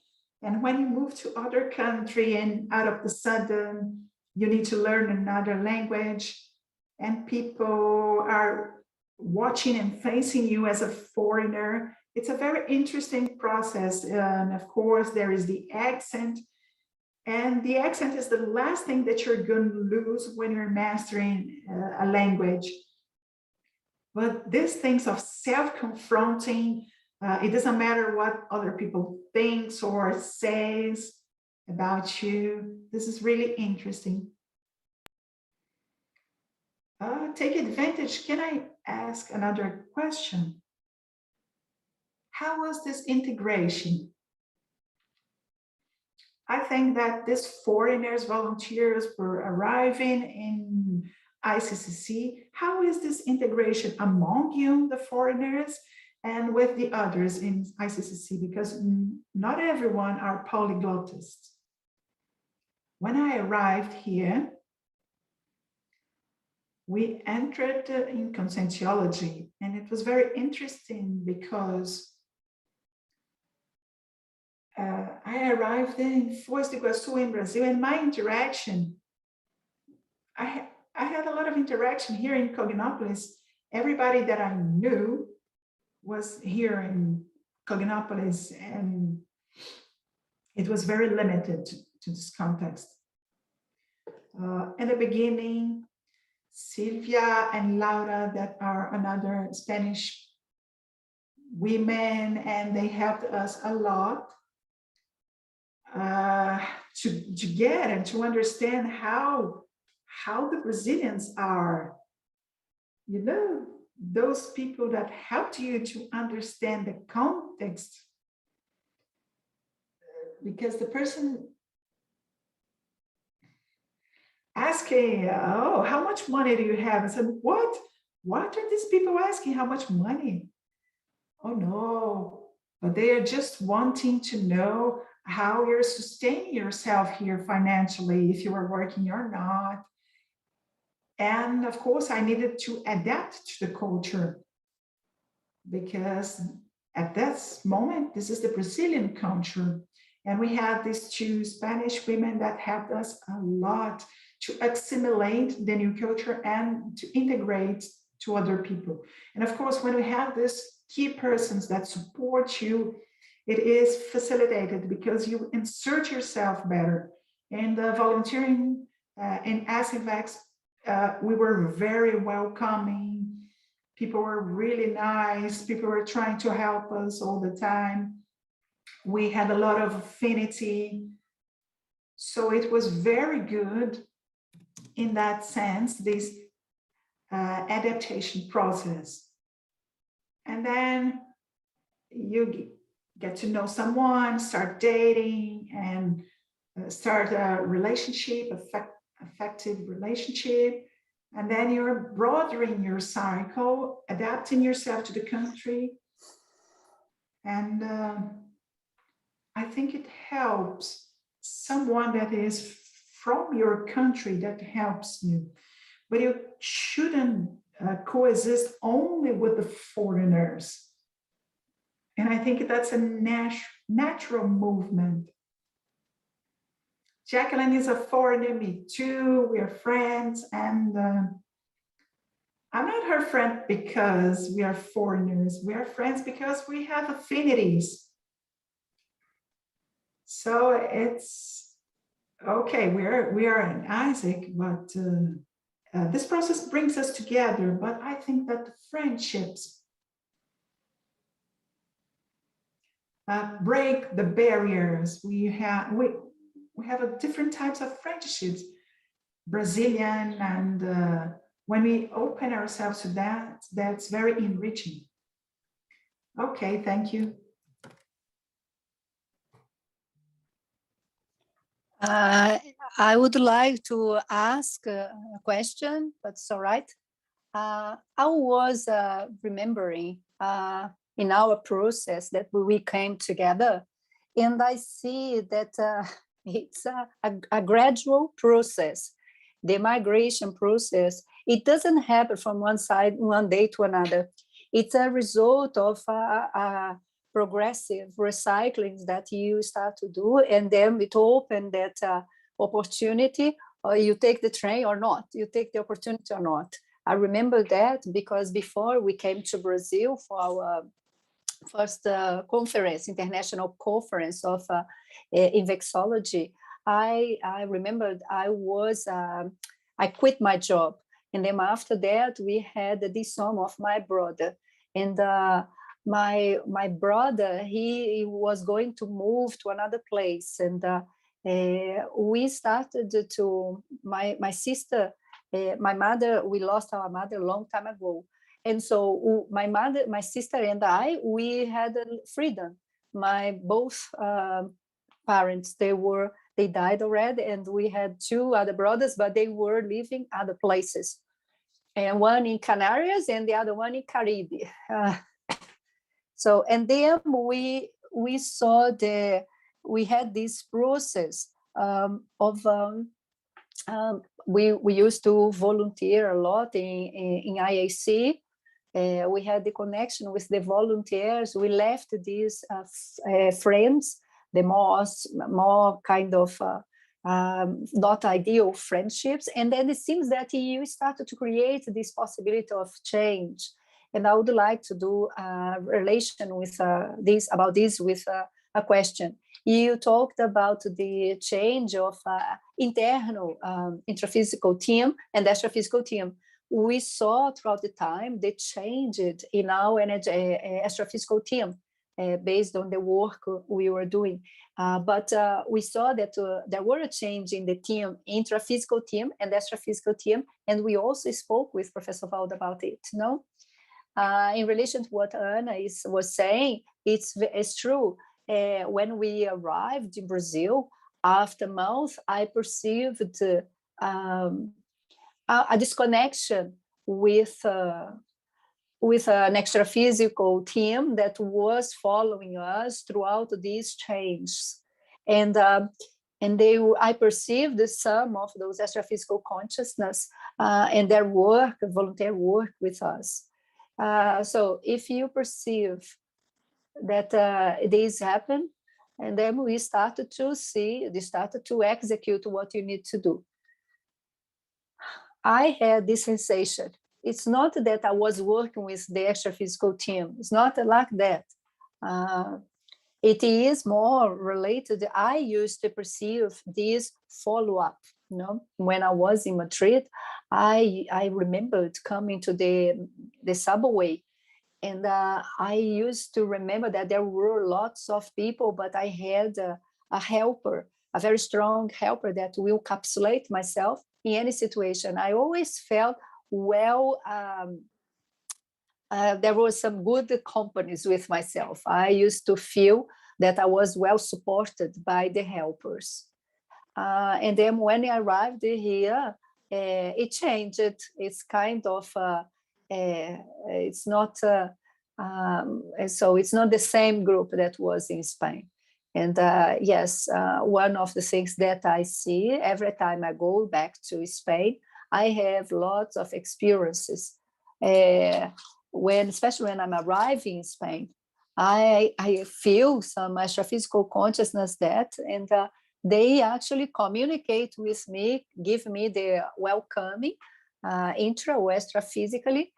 And when you move to other country and out of the sudden, you need to learn another language, and people are watching and facing you as a foreigner. It's a very interesting process. And of course, there is the accent. And the accent is the last thing that you're going to lose when you're mastering a language. But these things of self-confronting, it doesn't matter what other people thinks or says about you. This is really interesting. Take advantage. Can I ask another question? How was this integration? I think that these foreigners, volunteers were arriving in ICCC. How is this integration among you, the foreigners, and with the others in ICCC? Because not everyone are polyglottists. When I arrived here, we entered in Conscientiology, and it was very interesting because I arrived in Foz do Iguaçu in Brazil, and my interaction, I had a lot of interaction here in Cognopolis. Everybody that I knew was here in Cognopolis, and it was very limited to this context. In the beginning, Silvia and Laura, that are another Spanish women, and they helped us a lot to get and to understand how the Brazilians are. You know, those people that helped you to understand the context, because the person asking, oh, how much money do you have? I said, what are these people asking? How much money? Oh no, but they are just wanting to know how you're sustaining yourself here financially, if you are working or not. And of course, I needed to adapt to the culture, because at this moment, this is the Brazilian culture. And we had these two Spanish women that helped us a lot to assimilate the new culture and to integrate to other people. And of course, when we have these key persons that support you, it is facilitated because you insert yourself better. And volunteering in SFX, we were very welcoming. People were really nice. People were trying to help us all the time. We had a lot of affinity. So it was very good in that sense, this adaptation process. And then you get to know someone, start dating, and start a relationship, effective relationship. And then you're broadening your cycle, adapting yourself to the country. And I think it helps someone that is from your country, that helps you. But you shouldn't coexist only with the foreigners. And I think that's a natural movement. Jacqueline is a foreigner, me too. We are friends, and I'm not her friend because we are foreigners. We are friends because we have affinities. So it's okay. We are in Isaac, but this process brings us together. But I think that the friendships break the barriers. We have a different types of friendships, Brazilian, and when we open ourselves to that, that's very enriching. Okay, thank you. I would like to ask a question, but it's all right. I was remembering in our process that we came together, and I see that it's a gradual process. The migration process, it doesn't happen from one side, one day to another. It's a result of progressive recycling that you start to do, and then it open that opportunity, or you take the train or not, you take the opportunity or not. I remember that because before we came to Brazil for our first conference, international conference of in vexology, I remembered I quit my job, and then after that we had this son of my brother, and my brother, he was going to move to another place, and we started to my sister, my mother, we lost our mother a long time ago, and so my sister and I, we had freedom. My both parents, they died already, and we had two other brothers, but they were living other places, and one in Canarias and the other one in Caribbean. So, and then we saw we had this process of we used to volunteer a lot in IAC. We had the connection with the volunteers. We left these friends, the more kind of not ideal friendships, and then it seems that you started to create this possibility of change. And I would like to do a relation with this with a question. You talked about the change of internal intraphysical team and extraphysical team. We saw throughout the time the change in our extraphysical team based on the work we were doing. But we saw that there were a change in the team, intraphysical team and extraphysical team, and we also spoke with Professor Valdo about it. No, in relation to what Ana was saying, it's true. When we arrived in Brazil, after a month, I perceived a disconnection with an extraphysical team that was following us throughout these changes, and I perceived some of those extraphysical consciousness and their work, volunteer work with us. So if you perceive that this happened, and then we started to execute what you need to do. I had this sensation. It's not that I was working with the extraphysical team. It's not like that. It is more related. I used to perceive this follow-up. You know, when I was in Madrid, I remembered coming to the subway, and I used to remember that there were lots of people, but I had a helper, a very strong helper that will encapsulate myself in any situation. I always felt well. There were some good companies with myself. I used to feel that I was well supported by the helpers. And then when I arrived here, it changed. It's kind of, it's not, so it's not the same group that was in Spain. And yes, one of the things that I see every time I go back to Spain, I have lots of experiences. Especially when I'm arriving in Spain, I feel some extraphysical consciousness and they actually communicate with me, give me the welcoming, intra or extraphysically.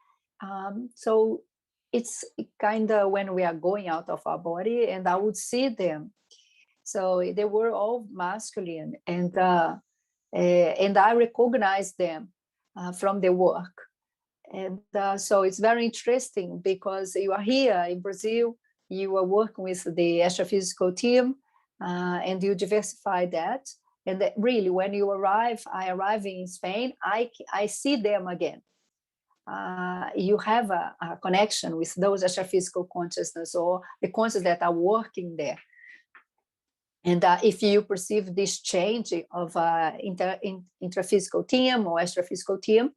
So it's kind of when we are going out of our body, and I would see them. So they were all masculine, and I recognized them from the work. And so it's very interesting because you are here in Brazil, you are working with the astrophysical team, and you diversify that. And that really, when you arrive, I arrive in Spain, I see them again. You have a connection with those astrophysical consciousness or the consciousness that are working there. And if you perceive this change of intraphysical team or astrophysical team,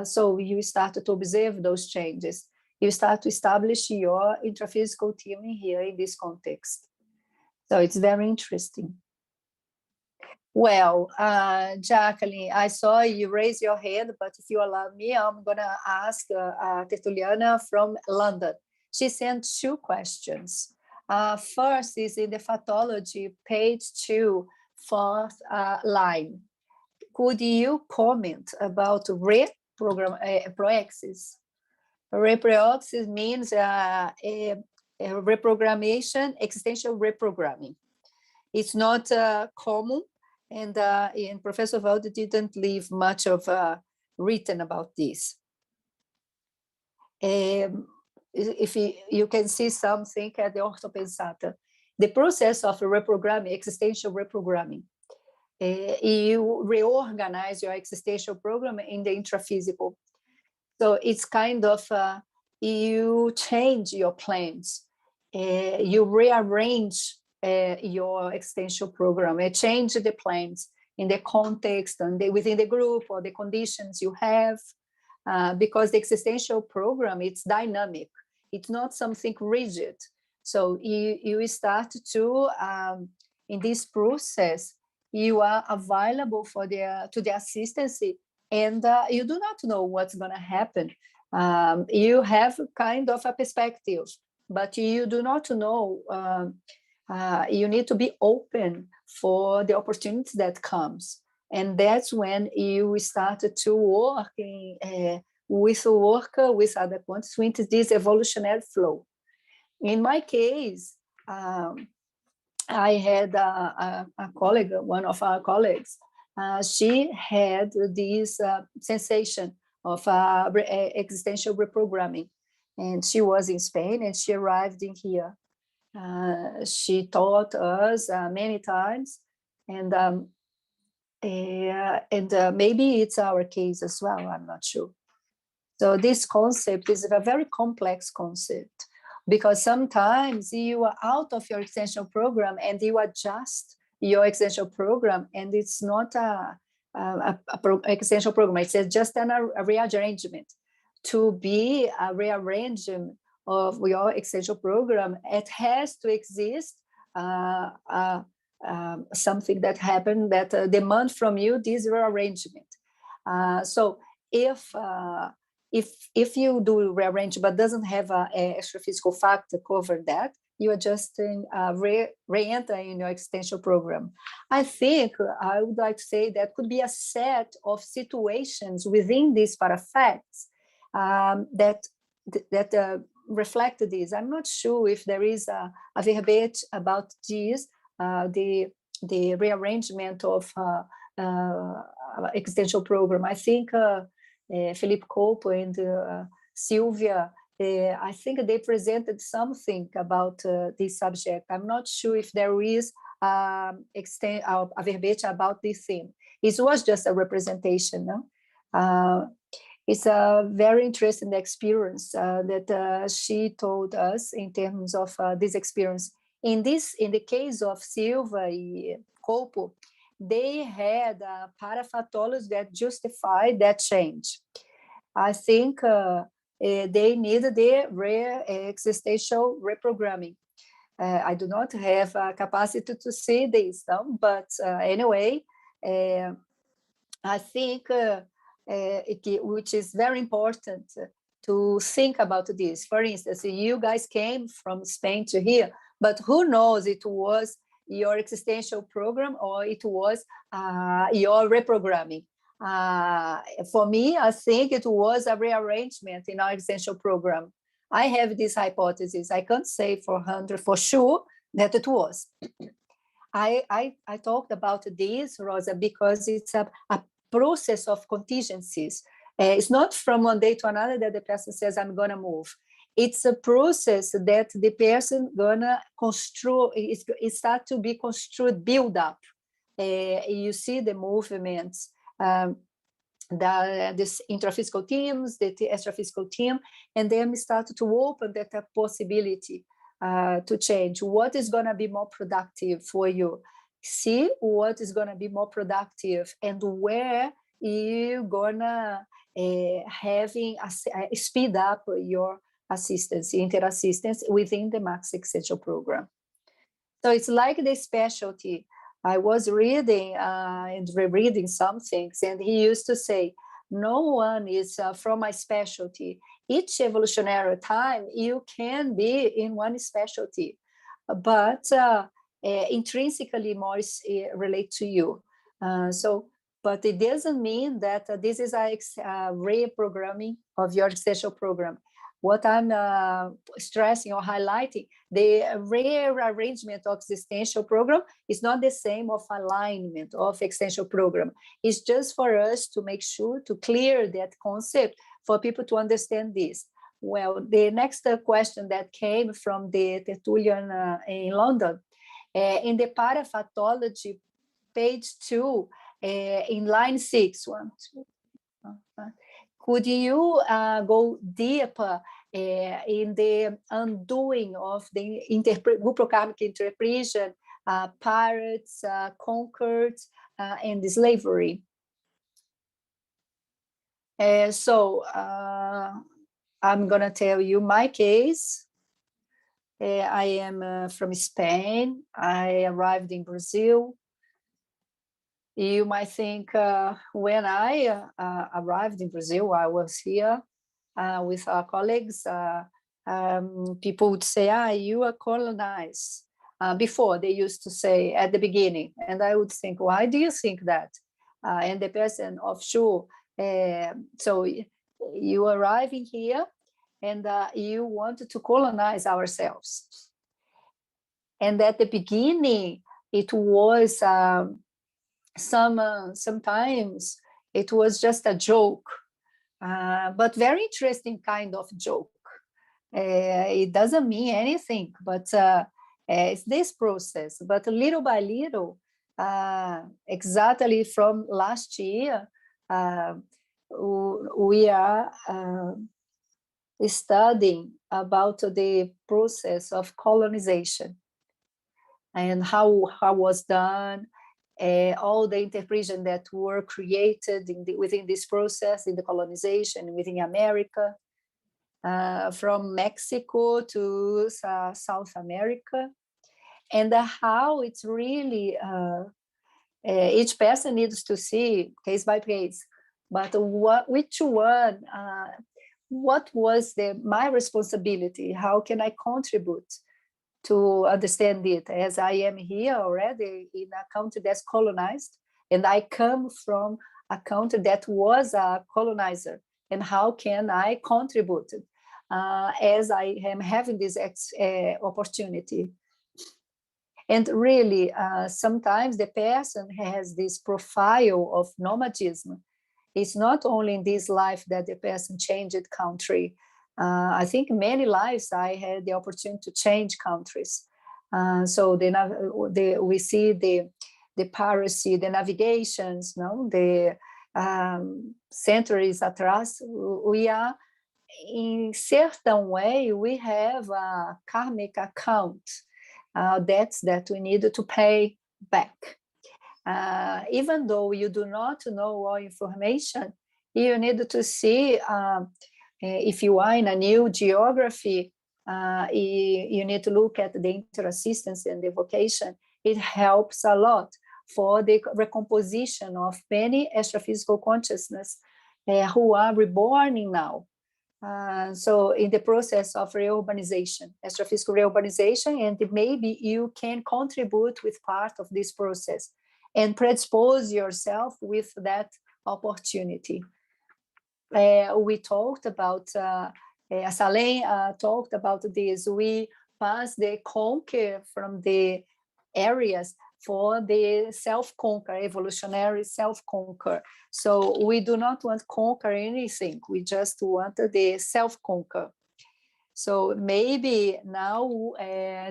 so you start to observe those changes. You start to establish your intraphysical team here in this context. So it's very interesting. Well, Jacqueline, I saw you raise your hand, but if you allow me, I'm going to ask Tertuliana from London. She sent 2 questions. First is in the Pathology, page 2, 4th line. Could you comment about reproexis? Reproexis means a reprogrammation, existential reprogramming. It's not common, and Professor Valde didn't leave much of written about this. If you can see something at the orthopensata, the process of reprogramming, existential reprogramming, you reorganize your existential program in the intraphysical. So it's kind of, you change your plans, you rearrange your existential program, and change the plans in the context and within the group or the conditions you have, because the existential program, it's dynamic. It's not something rigid. So you start to, in this process, you are available to the assistance, and you do not know what's going to happen. You have kind of a perspective, but you do not know. You need to be open for the opportunities that comes. And that's when you start to work with other quantities, with this evolutionary flow. In my case, I had a colleague, one of our colleagues, she had this sensation of existential reprogramming. And she was in Spain, and she arrived in here. She taught us many times, and maybe it's our case as well, I'm not sure. So this concept is a very complex concept, because sometimes you are out of your extension program and you adjust your extension program, and it's not a extension program, it's just a rearrangement. To be a rearrangement of your extension program, it has to exist something that happened that demand from you this rearrangement. So if you do rearrange but doesn't have an astrophysical fact to cover that, you are just re-enter in your extension program. I think I would like to say that could be a set of situations within these parafacts that reflect this. I'm not sure if there is a verbet about this, the rearrangement of extension program. I think Philippe Cope and Sylvia, I think they presented something about this subject. I'm not sure if there is a verbet about this theme. It was just a representation, no? It's a very interesting experience that she told us in terms of this experience. In the case of Silva and Copo, they had parapathology that justified that change. I think they needed the existential reprogramming. I do not have capacity to see this, no? But anyway, I think which is very important to think about this. For instance, you guys came from Spain to here, but who knows, it was your existential program or it was your reprogramming. For me, I think it was a rearrangement in our existential program. I have this hypothesis. I can't say for sure that it was. I talked about this, Rosa, because it's a process of contingencies. It's not from one day to another that the person says, I'm going to move. it's a process that the person gonna construct, it start to be construed, build up. You see the movements, this intraphysical teams, the extraphysical team, and then we start to open that possibility to change. What is going to be more productive for you? See what is going to be more productive and where you're going to having a speed up your assistance, inter-assistance within the Max Essential program. So it's like the specialty. I was reading and rereading some things, and he used to say, no one is from my specialty. Each evolutionary time, you can be in one specialty, but intrinsically more relate to you. But it doesn't mean that this is a reprogramming of your essential program. What I'm stressing or highlighting, the rearrangement of existential program is not the same of alignment of existential program. It's just for us to make sure to clear that concept for people to understand this. Well, the next question that came from the Tertuliarium in London, in the paraphathology, page 2, in line 6, 1, 2, could you go deeper in the undoing of the group-karmic interpretation, pirates, conquered, and the slavery? So I'm going to tell you my case. I am from Spain. I arrived in Brazil. You might think when I arrived in Brazil, I was here with our colleagues. People would say, you are colonized. Before, they used to say at the beginning. And I would think, why do you think that? And the person offshore, so you arriving here and you wanted to colonize ourselves. And at the beginning, it was... sometimes it was just a joke, but very interesting kind of joke. It doesn't mean anything, but it's this process. But little by little, exactly from last year, we are studying about the process of colonization and how was done. All the interpretations that were created within this process, in the colonization within America, from Mexico to South America, and how it's really, each person needs to see case by case, but which one, what was my responsibility? How can I contribute to understand it, as I am here already in a country that's colonized, and I come from a country that was a colonizer, and how can I contribute as I am having this opportunity? And really, sometimes the person has this profile of nomadism. It's not only in this life that the person changed country. I think many lives I had the opportunity to change countries. So we see the piracy, the navigations, the centuries atrás. We are, in certain way, we have a karmic account, debts that we need to pay back. Even though you do not know all information, you need to see. If you are in a new geography, you need to look at the inter-assistance and the vocation. It helps a lot for the recomposition of many extraphysical consciousness who are reborn now. So in the process of reurbanization, extraphysical reurbanization, and maybe you can contribute with part of this process and predispose yourself with that opportunity. We talked about, Salem talked about this, we pass the conquer from the areas for the self-conquer, evolutionary self-conquer. So we do not want to conquer anything, we just want the self-conquer. So maybe now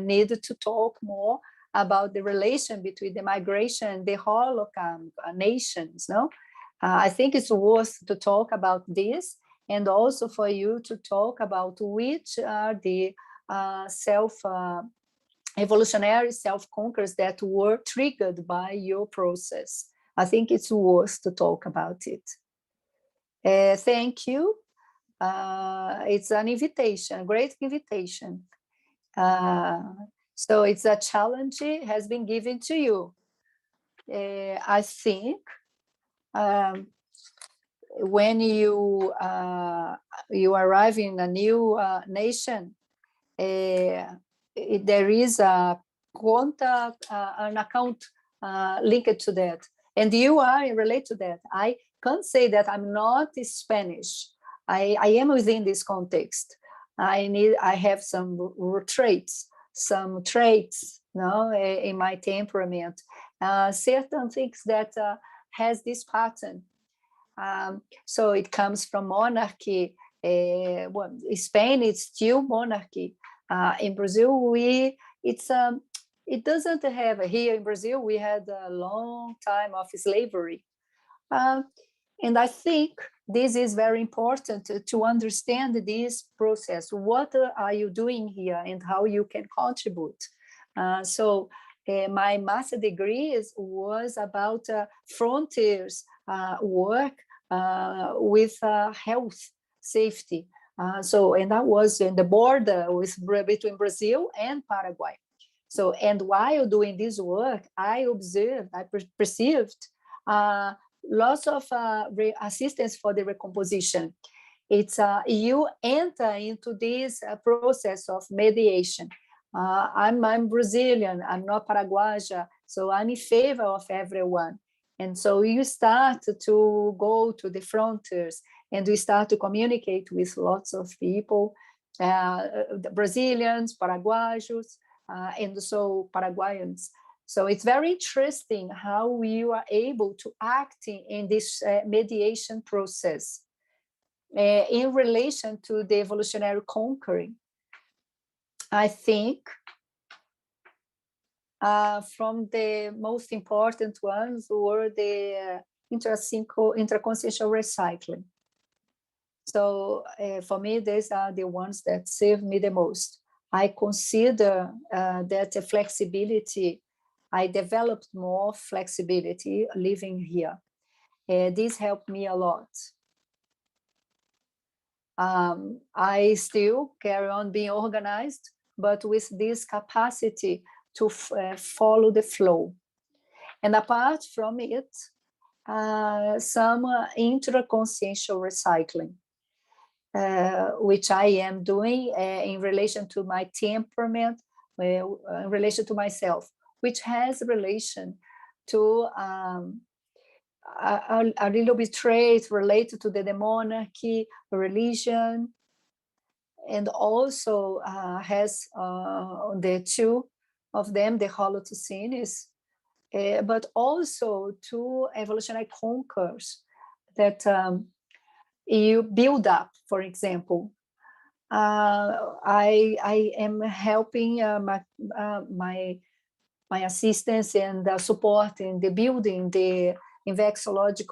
need to talk more about the relation between the migration and the Holocaust nations, no? I think it's worth to talk about this, and also for you to talk about which are the evolutionary self-conquers that were triggered by your process. I think it's worth to talk about it. Thank you. It's an invitation, a great invitation. So it's a challenge has been given to you. I think when you arrive in a new nation, there is a contact, an account linked to that, and you are related to that. I can't say that I'm not Spanish. I am within this context. I have some traits, no, in my temperament, certain things that has this pattern. So it comes from monarchy. Well, Spain is still monarchy. In Brazil, it doesn't have, here in Brazil, we had a long time of slavery. And I think this is very important to understand this process. What are you doing here and how you can contribute? So my master degree was about frontiers work with health, safety. And I was in the border between Brazil and Paraguay. So, and while doing this work, I observed, I perceived lots of assistance for the recomposition. It's you enter into this process of mediation. I'm Brazilian, I'm not Paraguayan, so I'm in favor of everyone. And so you start to go to the frontiers and we start to communicate with lots of people, the Brazilians, Paraguayans, and so Paraguayans. So it's very interesting how you are able to act in this mediation process in relation to the evolutionary conquering. I think from the most important ones were the intraconsciential recycling. So for me, these are the ones that serve me the most. I consider that flexibility, I developed more flexibility living here. This helped me a lot. I still carry on being organized, but with this capacity to follow the flow. And apart from it, some intraconsciential recycling, which I am doing in relation to my temperament, in relation to myself, which has relation to a little bit trait related to the monarchy, religion, and also has the two of them, the Holocene, but also two evolutionary conquers that you build up. For example, I am helping my assistants and support in the building the Encyclopedia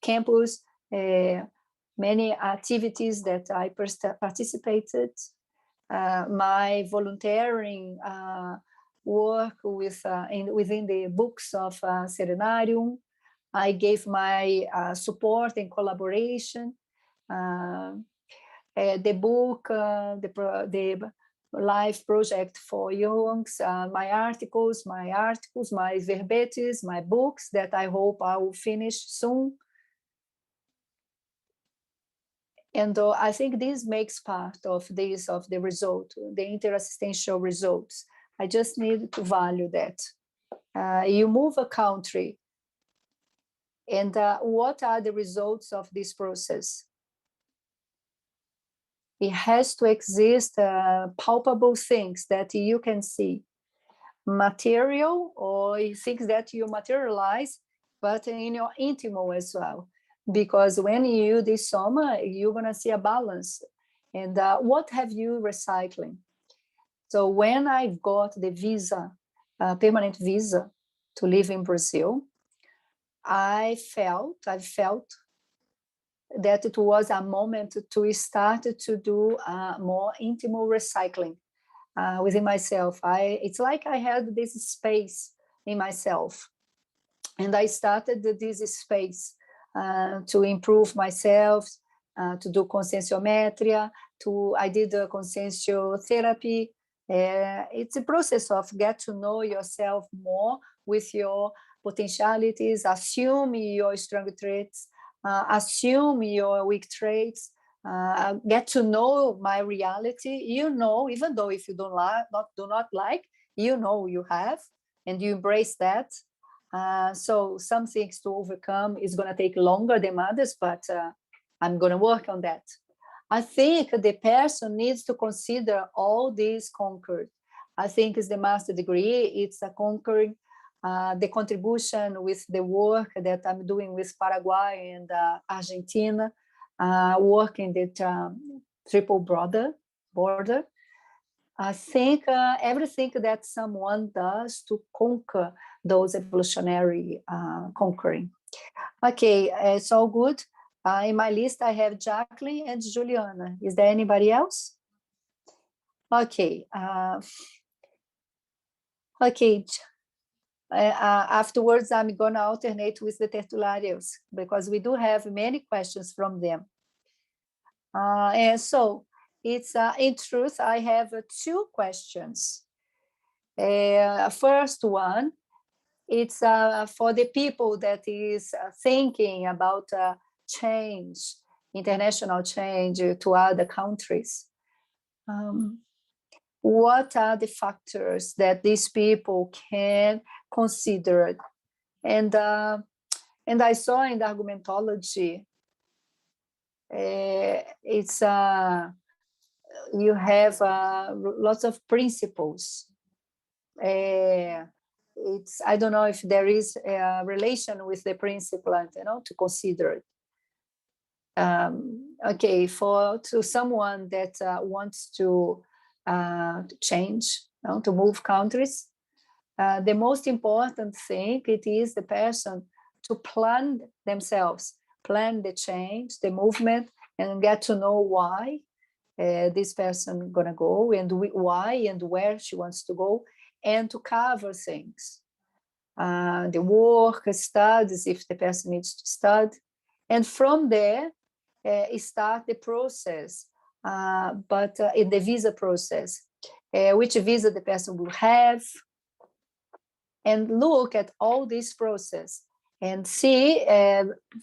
campus, many activities that I participated, my volunteering work within the books of Tertuliarium. I gave my support and collaboration. The book, the life project for youngs, my articles, my verbets, my books that I hope I will finish soon. And I think this makes part of the result, the interassistential results. I just need to value that. You move a country, and what are the results of this process? It has to exist palpable things that you can see, material or things that you materialize, but in your intimate as well. Because when you do this soma, you're going to see a balance. And what have you recycling? So when I got the visa, permanent visa to live in Brazil, I felt that it was a moment to start to do more intimate recycling within myself. It's like I had this space in myself, and I started this space to improve myself, to do conscienciometria, I did a conscientiotherapy. It's a process of get to know yourself more with your potentialities, assume your strong traits, assume your weak traits, get to know my reality. Even though if you do not like, you have, and you embrace that. So some things to overcome is going to take longer than others, but I'm going to work on that. I think the person needs to consider all these conquered. I think it's the master degree, it's a conquering the contribution with the work that I'm doing with Paraguay and Argentina, working the triple border. I think everything that someone does to conquer those evolutionary conquering. Okay, it's all good. In my list, I have Jacqueline and Juliana. Is there anybody else? Okay. Okay. Afterwards, I'm going to alternate with the Tertuliariums because we do have many questions from them. And so it's in truth, I have two questions. First one, it's for the people that is thinking about change, international change to other countries. What are the factors that these people can consider? And I saw in the argumentology, it's you have lots of principles. It's I don't know if there is a relation with the principle, to consider. Okay, to someone that wants to change, to move countries, the most important thing it is the person to plan themselves, plan the change, the movement, and get to know why this person gonna go and why and where she wants to go, and to cover things, the work, studies, if the person needs to study, and from there start the process, but in the visa process, which visa the person will have, and look at all this process and see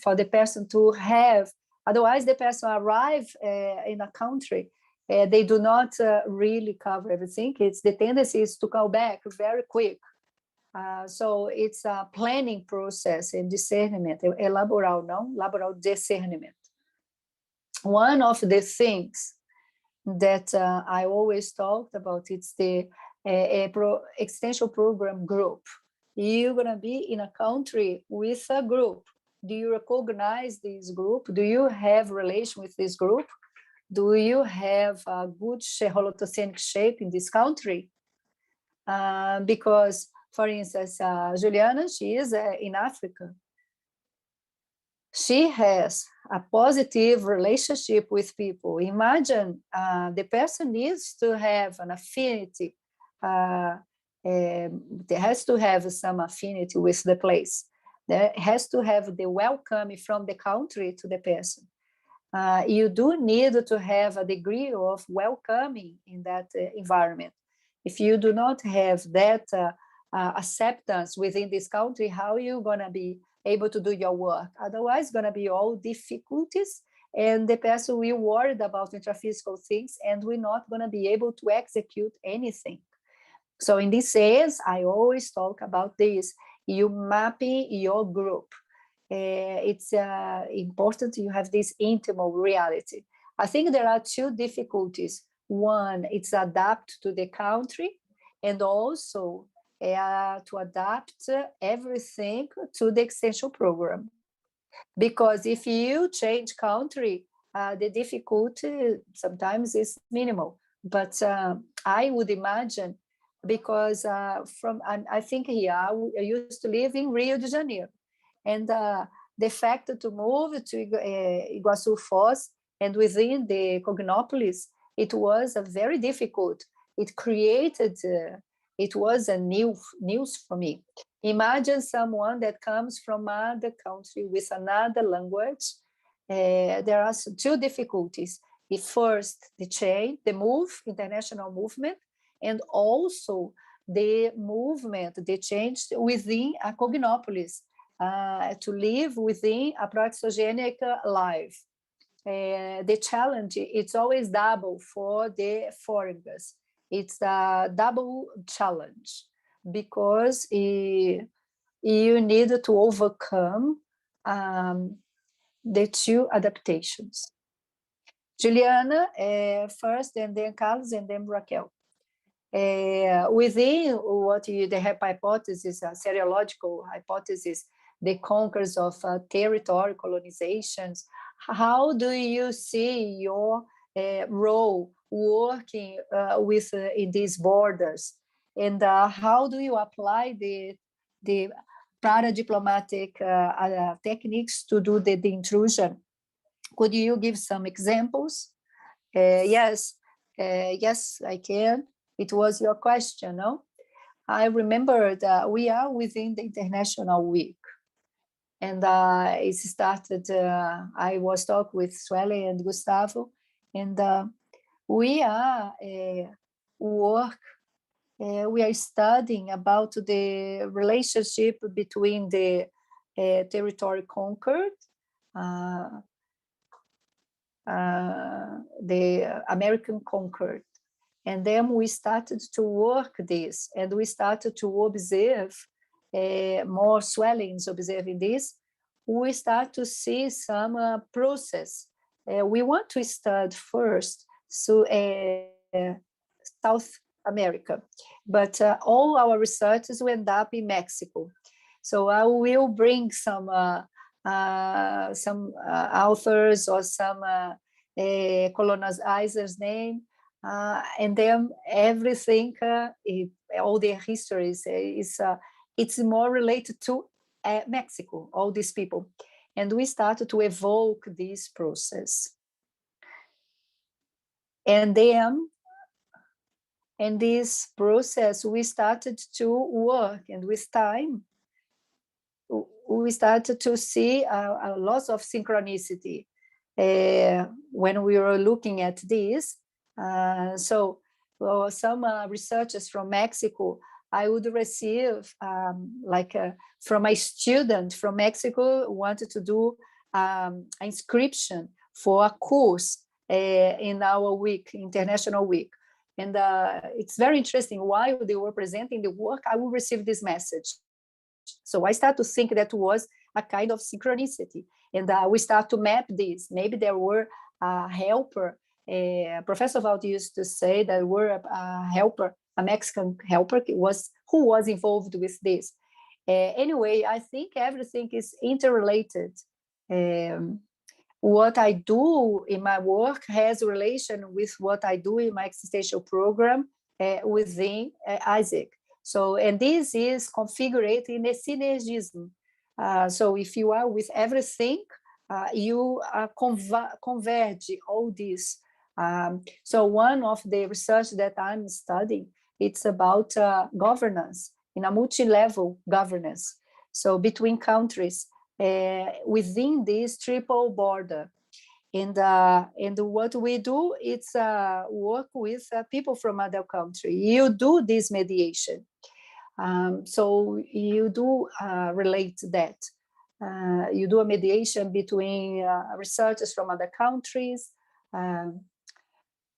for the person to have. Otherwise, the person arrive in a country, they do not really cover everything. The tendency is to go back very quick. So it's a planning process and discernment, laboral discernment. One of the things that I always talked about, it's the extension program group. You're going to be in a country with a group. Do you recognize this group? Do you have relation with this group? Do you have a good holotocianic shape in this country? Because, for instance, Juliana, she is in Africa. She has a positive relationship with people. Imagine the person needs to have an affinity. There has to have some affinity with the place. There has to have the welcome from the country to the person. You do need to have a degree of welcoming in that environment. If you do not have that acceptance within this country, how are you going to be able to do your work? Otherwise, it's going to be all difficulties, and the person will worry about intraphysical things, and we're not going to be able to execute anything. So in this sense, I always talk about this. You mapping your group. It's important you have this intimate reality. I think there are two difficulties. One, it's adapt to the country, and also to adapt everything to the extension program. Because if you change country, the difficulty sometimes is minimal. But I would imagine, because I think here, I used to live in Rio de Janeiro, and the fact to move to Iguaçu Foz, and within the Cognopolis, it was a very difficult. It created, it was a news for me. Imagine someone that comes from another country with another language. There are two difficulties. First, the international movement, and also the movement, the change within a Cognopolis, to live within a proexogenic life. The challenge, it's always double for the foreigners. It's a double challenge, because you need to overcome the two adaptations. Juliana first, and then Carlos, and then Raquel. Within what the hypothesis, seriological hypothesis, the conquers of territory colonizations, how do you see your role working with in these borders, and how do you apply the para-diplomatic techniques to do the intrusion? Could you give some examples? Yes, I can. It was your question, no? I remember that we are within the International Week, and it started. I was talking with Sueli and Gustavo, and we are we are studying about the relationship between the territory conquered, the American conquered. And then we started to work this, and we started to observe more swellings observing this. We start to see some process. We want to start first South America, but all our researchers will end up in Mexico. So I will bring some authors or some colonizers' name, and then everything, all their histories, it's more related to Mexico, all these people. And we started to evoke this process. And then, in this process, we started to work, and with time, we started to see a lot of synchronicity when we were looking at this. So some researchers from Mexico, I would receive from a student from Mexico wanted to do an inscription for a course in our week, International Week. And it's very interesting. While they were presenting the work, I will receive this message. So I start to think that was a kind of synchronicity. And we start to map this. Maybe there were a helper. Professor Valdi used to say that were a helper, a Mexican helper who was involved with this. Anyway, I think everything is interrelated. What I do in my work has relation with what I do in my existential program within Isaac. So, and this is configured in a synergism. So if you are with everything, you converge all this. So one of the research that I'm studying, it's about governance, in a multi-level governance. So between countries, within this triple border. And what we do, it's work with people from other countries. You do this mediation. So you do relate that. You do a mediation between researchers from other countries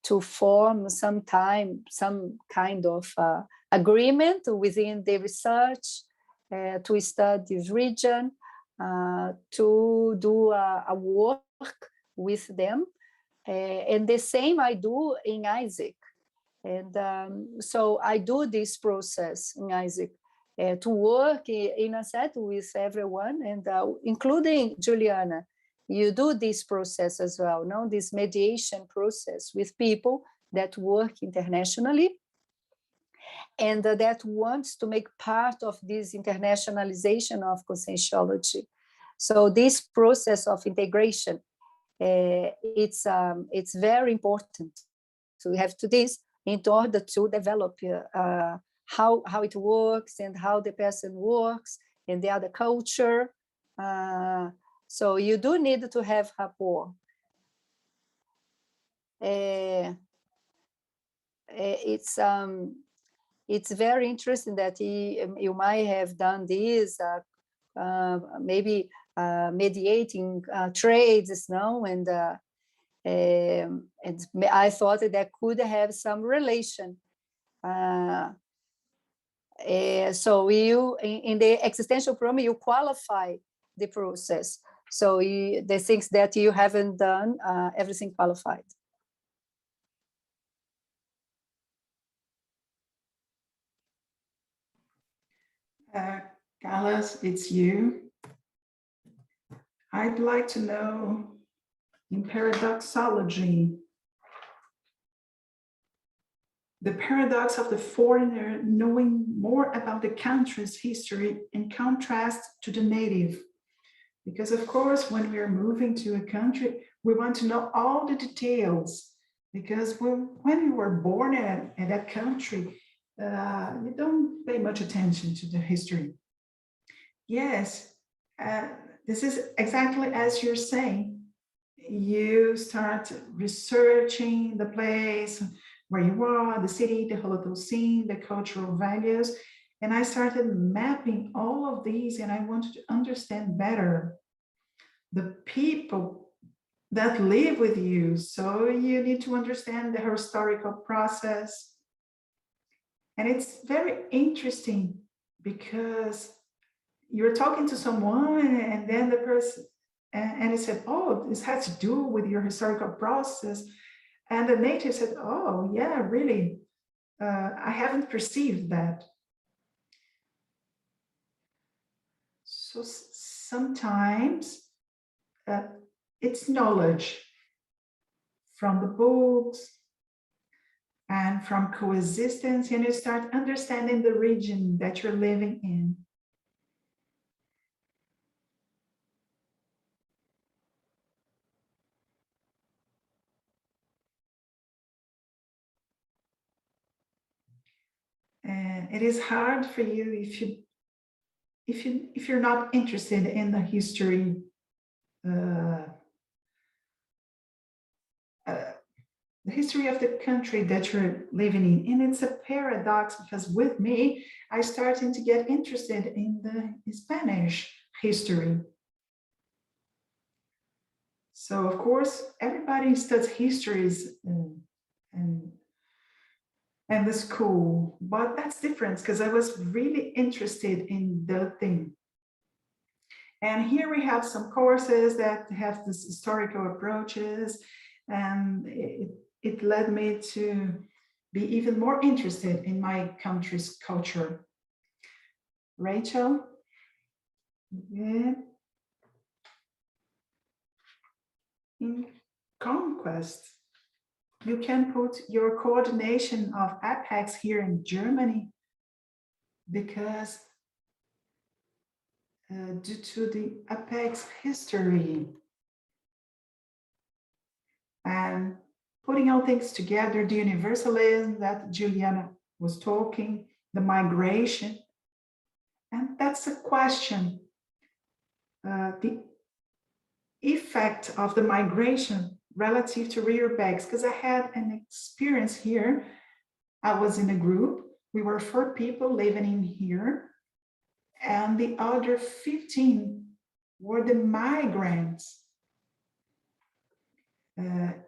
to form some kind of agreement within the research to study this region, to do a work with them. And the same I do in Isaac. And so I do this process in Isaac to work in a set with everyone, and including Juliana. you do this process as well, no? This mediation process with people that work internationally and that wants to make part of this internationalization of conscientiology. So this process of integration, it's very important to have to this in order to develop how it works and how the person works and the other culture. So you do need to have rapport. It's very interesting that you might have done this, maybe mediating trades, no? And I thought that could have some relation. So you, in the existential program, you qualify the process. So the things that you haven't done, everything qualified. Carlos, it's you. I'd like to know, in paradoxology, the paradox of the foreigner knowing more about the country's history in contrast to the native. Because of course, when we are moving to a country, we want to know all the details. Because when you were born in that country, you don't pay much attention to the history. Yes, this is exactly as you're saying. You start researching the place where you are, the city, the Holocene, the cultural values. And I started mapping all of these, and I wanted to understand better the people that live with you. So you need to understand the historical process. And it's very interesting because you're talking to someone and then the person, and he said, oh, this has to do with your historical process. And the native said, oh, yeah, really, I haven't perceived that. So sometimes it's knowledge from the books and from coexistence, and you start understanding the region that you're living in. And it is hard for you if you're not interested in the history, the history of the country that you're living in. And it's a paradox because with me, I started to get interested in the Spanish history. So of course, everybody studies histories and the school, but that's different because I was really interested in the thing. And here we have some courses that have this historical approaches, and it led me to be even more interested in my country's culture. Rachel? Yeah. In conquest, you can put your coordination of APEX here in Germany because due to the APEX history and putting all things together, the universalism that Juliana was talking, the migration, and that's a question. The effect of the migration relative to rear-backs, because I had an experience here. I was in a group, we were 4 people living in here, and the other 15 were the migrants. And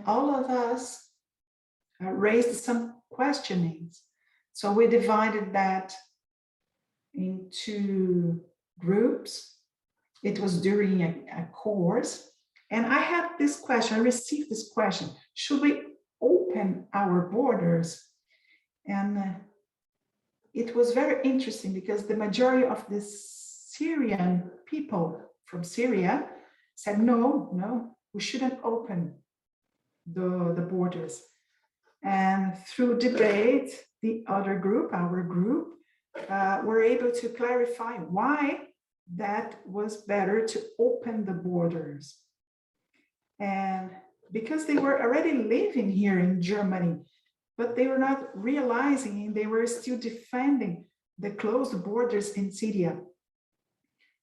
all of us raised some questionings. So we divided that into groups. It was during a course. And I had this question, I received this question, should we open our borders? And it was very interesting because the majority of the Syrian people from Syria said, no, we shouldn't open the borders. And through debate, the other group, our group, were able to clarify why that was better to open the borders. And because they were already living here in Germany, but they were not realizing they were still defending the closed borders in Syria,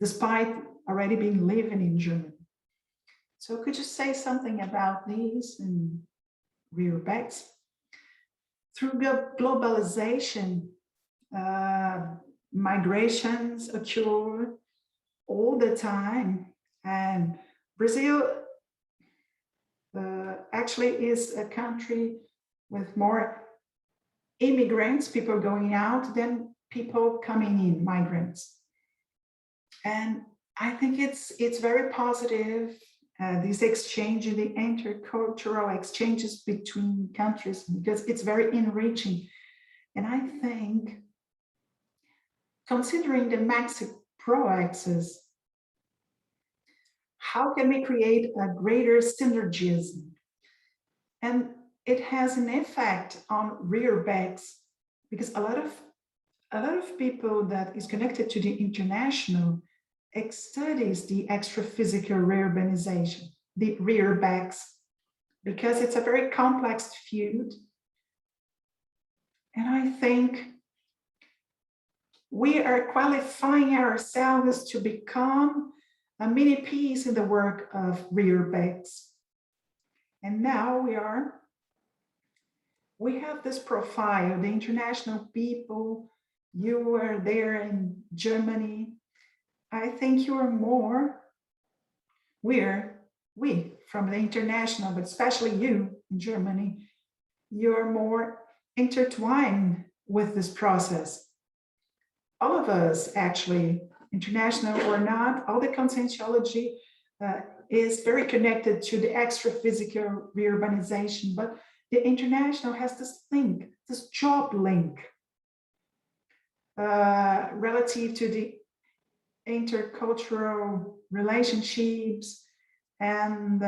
despite already being living in Germany. So could you say something about these and rearbacks? Through globalization, migrations occur all the time, and Brazil actually is a country with more immigrants, people going out, than people coming in, migrants. And I think it's very positive, this exchange, the intercultural exchanges between countries, because it's very enriching. And I think, considering the Maxiproexology, how can we create a greater synergism? And it has an effect on rearbacks, because a lot of people that is connected to the international studies the extra-physical reurbanization, the rearbacks, because it's a very complex field. And I think we are qualifying ourselves to become a mini piece in the work of rearbacks. And now we have this profile, the international people. You were there in Germany. I think you are more, we from the international, but especially you in Germany, you're more intertwined with this process. All of us, actually, international or not, all the conscientiology is very connected to the extra-physical reurbanization, but the international has this link, this job link, relative to the intercultural relationships, and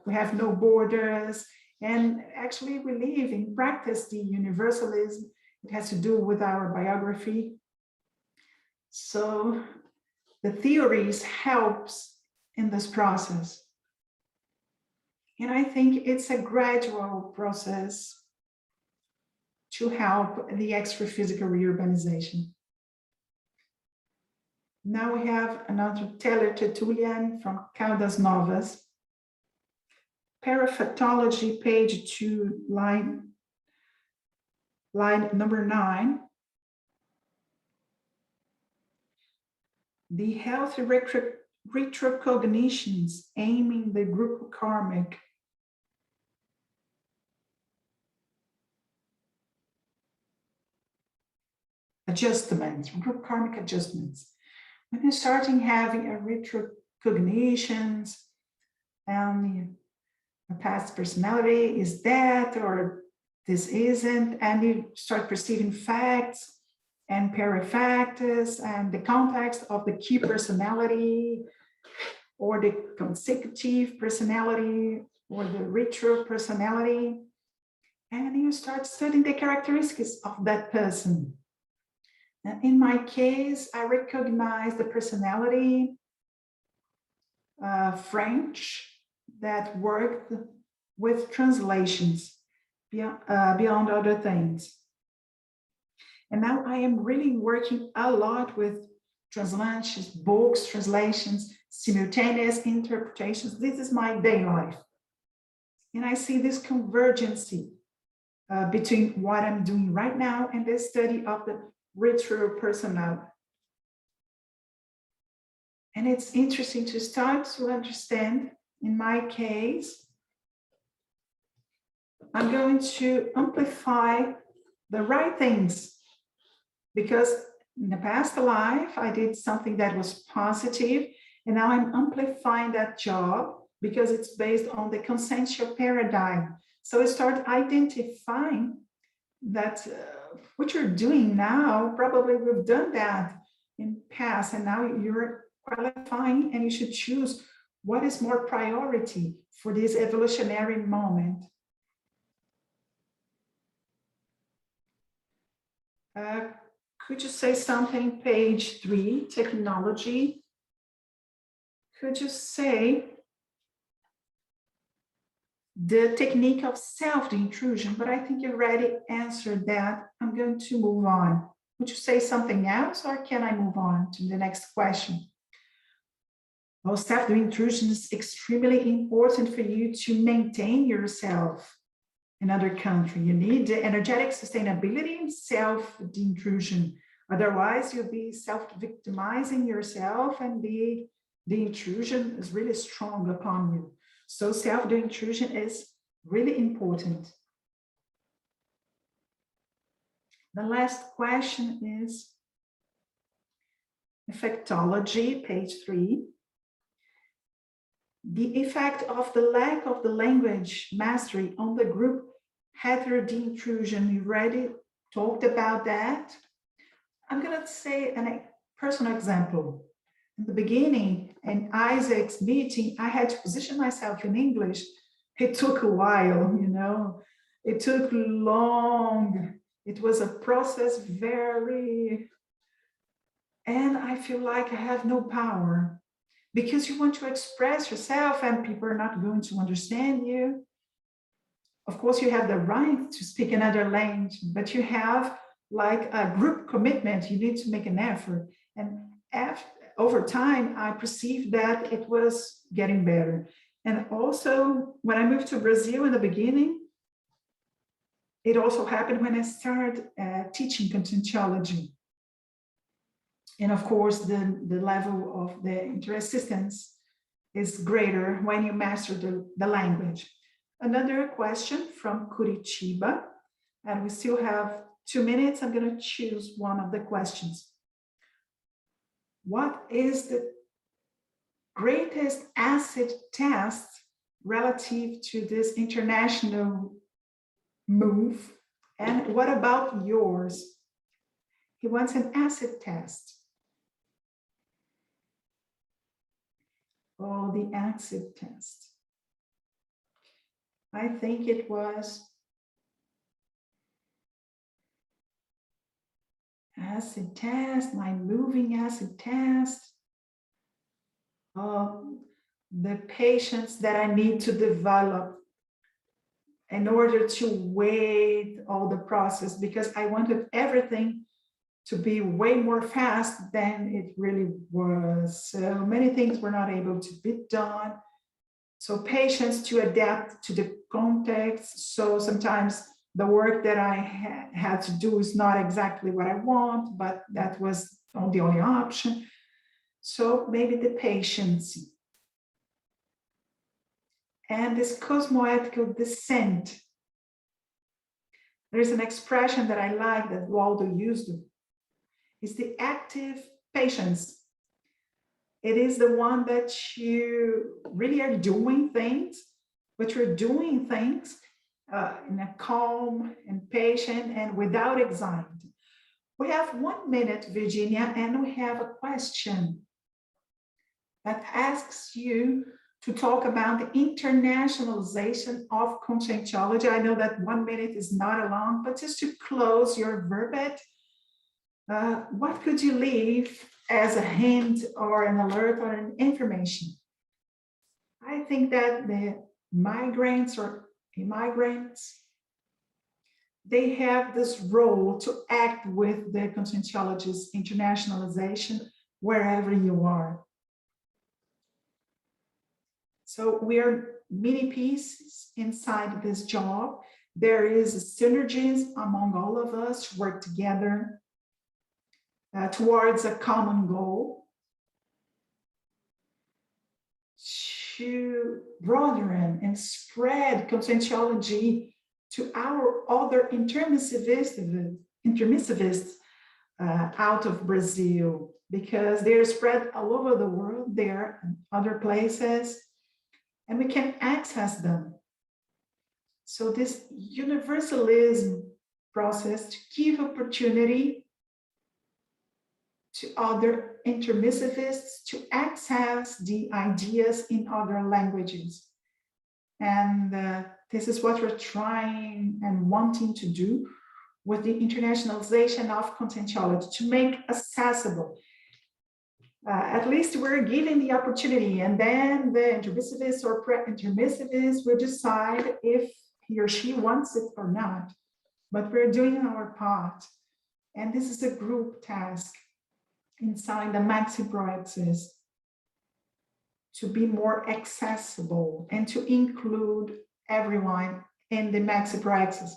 we have no borders, and actually we live in practice the universalism. It has to do with our biography. So the theories helps in this process. And I think it's a gradual process to help the extra-physical reurbanization. Now we have another Tertuliarium from Caldas Novas. Paraphytology, page 2, line number 9. The healthy retrocognitions aiming the group karmic adjustments, group karmic adjustments. When you're starting having a retrocognitions and a past personality is that or this isn't, and you start perceiving facts and perifactors and the context of the key personality or the consecutive personality or the retro personality, and you start studying the characteristics of that person. Now, in my case, I recognize the personality, French, that worked with translations beyond other things. And now I am really working a lot with translations, books, translations, simultaneous interpretations. This is my day life. And I see this convergence between what I'm doing right now and the study of the retro personality. And it's interesting to start to understand, in my case, I'm going to amplify the right things, because in the past life, I did something that was positive, and now I'm amplifying that job because it's based on the consciential paradigm. So I start identifying that what you're doing now, probably we've done that in past, and now you're qualifying, and you should choose what is more priority for this evolutionary moment. Could you say something, page 3, technology? Could you say the technique of self-intrusion? But I think you already answered that. I'm going to move on. Would you say something else, or can I move on to the next question? Well, self-intrusion is extremely important for you to maintain yourself in another country. You need the energetic sustainability and self-intrusion. Otherwise, you'll be self-victimizing yourself, and the intrusion is really strong upon you. So self-intrusion is really important. The last question is effectology, page 3. The effect of the lack of the language mastery on the group heterointrusion. We already talked about that. I'm going to say a personal example. In the beginning, in Isaac's meeting, I had to position myself in English. It took a while, you know. It took long. It was a process and I feel like I have no power. Because you want to express yourself and people are not going to understand you. Of course, you have the right to speak another language, but you have like a group commitment. You need to make an effort. And over time, I perceived that it was getting better. And also, when I moved to Brazil in the beginning, it also happened when I started teaching conscientiology. And of course, the level of the interassistance is greater when you master the language. Another question from Curitiba, and we still have 2 minutes. I'm going to choose one of the questions. What is the greatest acid test relative to this international move? And what about yours? He wants an acid test. Oh, the acid test. I think it was acid test, my moving acid test. The patience that I need to develop in order to wait all the process, because I wanted everything to be way more fast than it really was. So many things were not able to be done. So patience to adapt to the context. So sometimes the work that I had to do is not exactly what I want, but that was the only option. So maybe the patience. And this cosmoethical descent. There's an expression that I like that Waldo used. It's the active patience. It is the one that you really are doing things, but you're doing things in a calm and patient and without anxiety. We have 1 minute, Virginia, and we have a question that asks you to talk about the internationalization of conscientiology. I know that 1 minute is not a long, but just to close your verbet, what could you leave as a hint or an alert or an information? I think that the migrants or immigrants, they have this role to act with the conscientiology's internationalization wherever you are. So we are many pieces inside this job. There is synergies among all of us to work together towards a common goal, to broaden and spread conscientiology to our other intermissivists out of Brazil, because they're spread all over the world, there and other places, and we can access them. So this universalism process to give opportunity to other intermissivists to access the ideas in other languages. And this is what we're trying and wanting to do with the internationalization of conscientiology, to make accessible. At least we're giving the opportunity, and then the intermissivist or pre-intermissivist will decide if he or she wants it or not. But we're doing our part. And this is a group task inside the Maxiproexology to be more accessible and to include everyone in the Maxiproexology.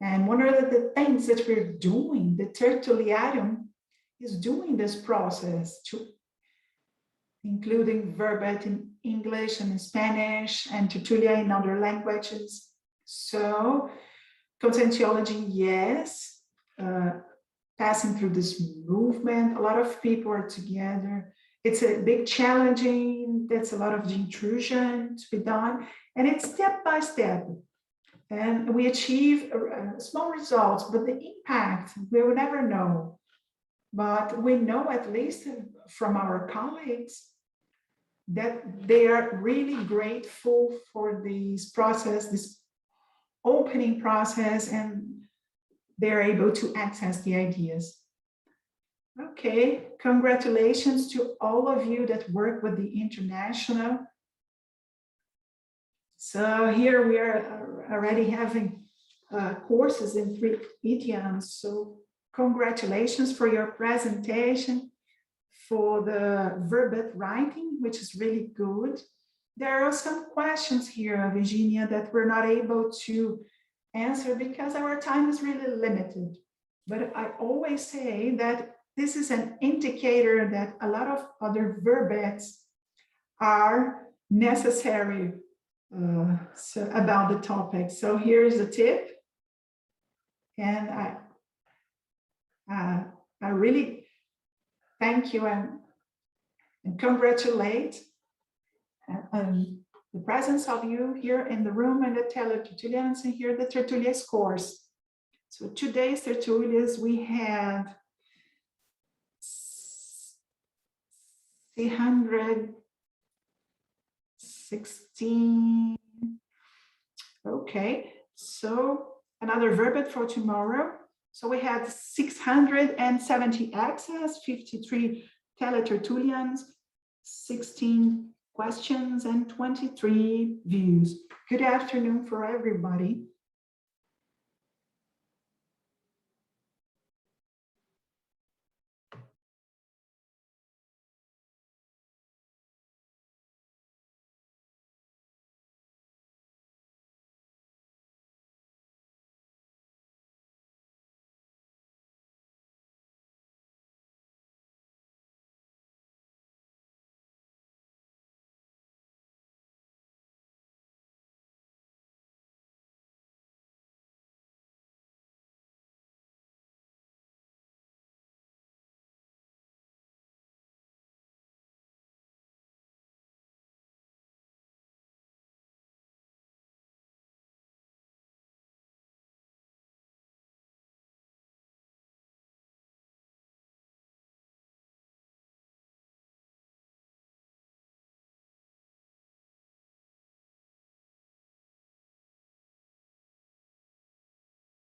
And one of the things that we're doing, the Tertuliarium is doing this process to including verbet in English and in Spanish and tertulia in other languages. So conscientiology, yes, passing through this movement, a lot of people are together. It's a big challenging, that's a lot of intrusion to be done, and it's step by step. And we achieve small results, but the impact, we will never know. But we know, at least from our colleagues, that they are really grateful for this process, this opening process, and they're able to access the ideas. Okay, congratulations to all of you that work with the international. So here we are already having courses in 3 idioms. So congratulations for your presentation, for the verbet writing, which is really good. There are some questions here, Virginia, that we're not able to answer because our time is really limited. But I always say that this is an indicator that a lot of other verbets are necessary about the topic. So here's a tip. And I really thank you and congratulate the presence of you here in the room and the Tertulians and here the Tertulias course. So today's Tertulias, we have 316. Okay, so another verbet for tomorrow. So we had 670 access, 53 Tertulians, 16 questions, and 23 views. Good afternoon for everybody.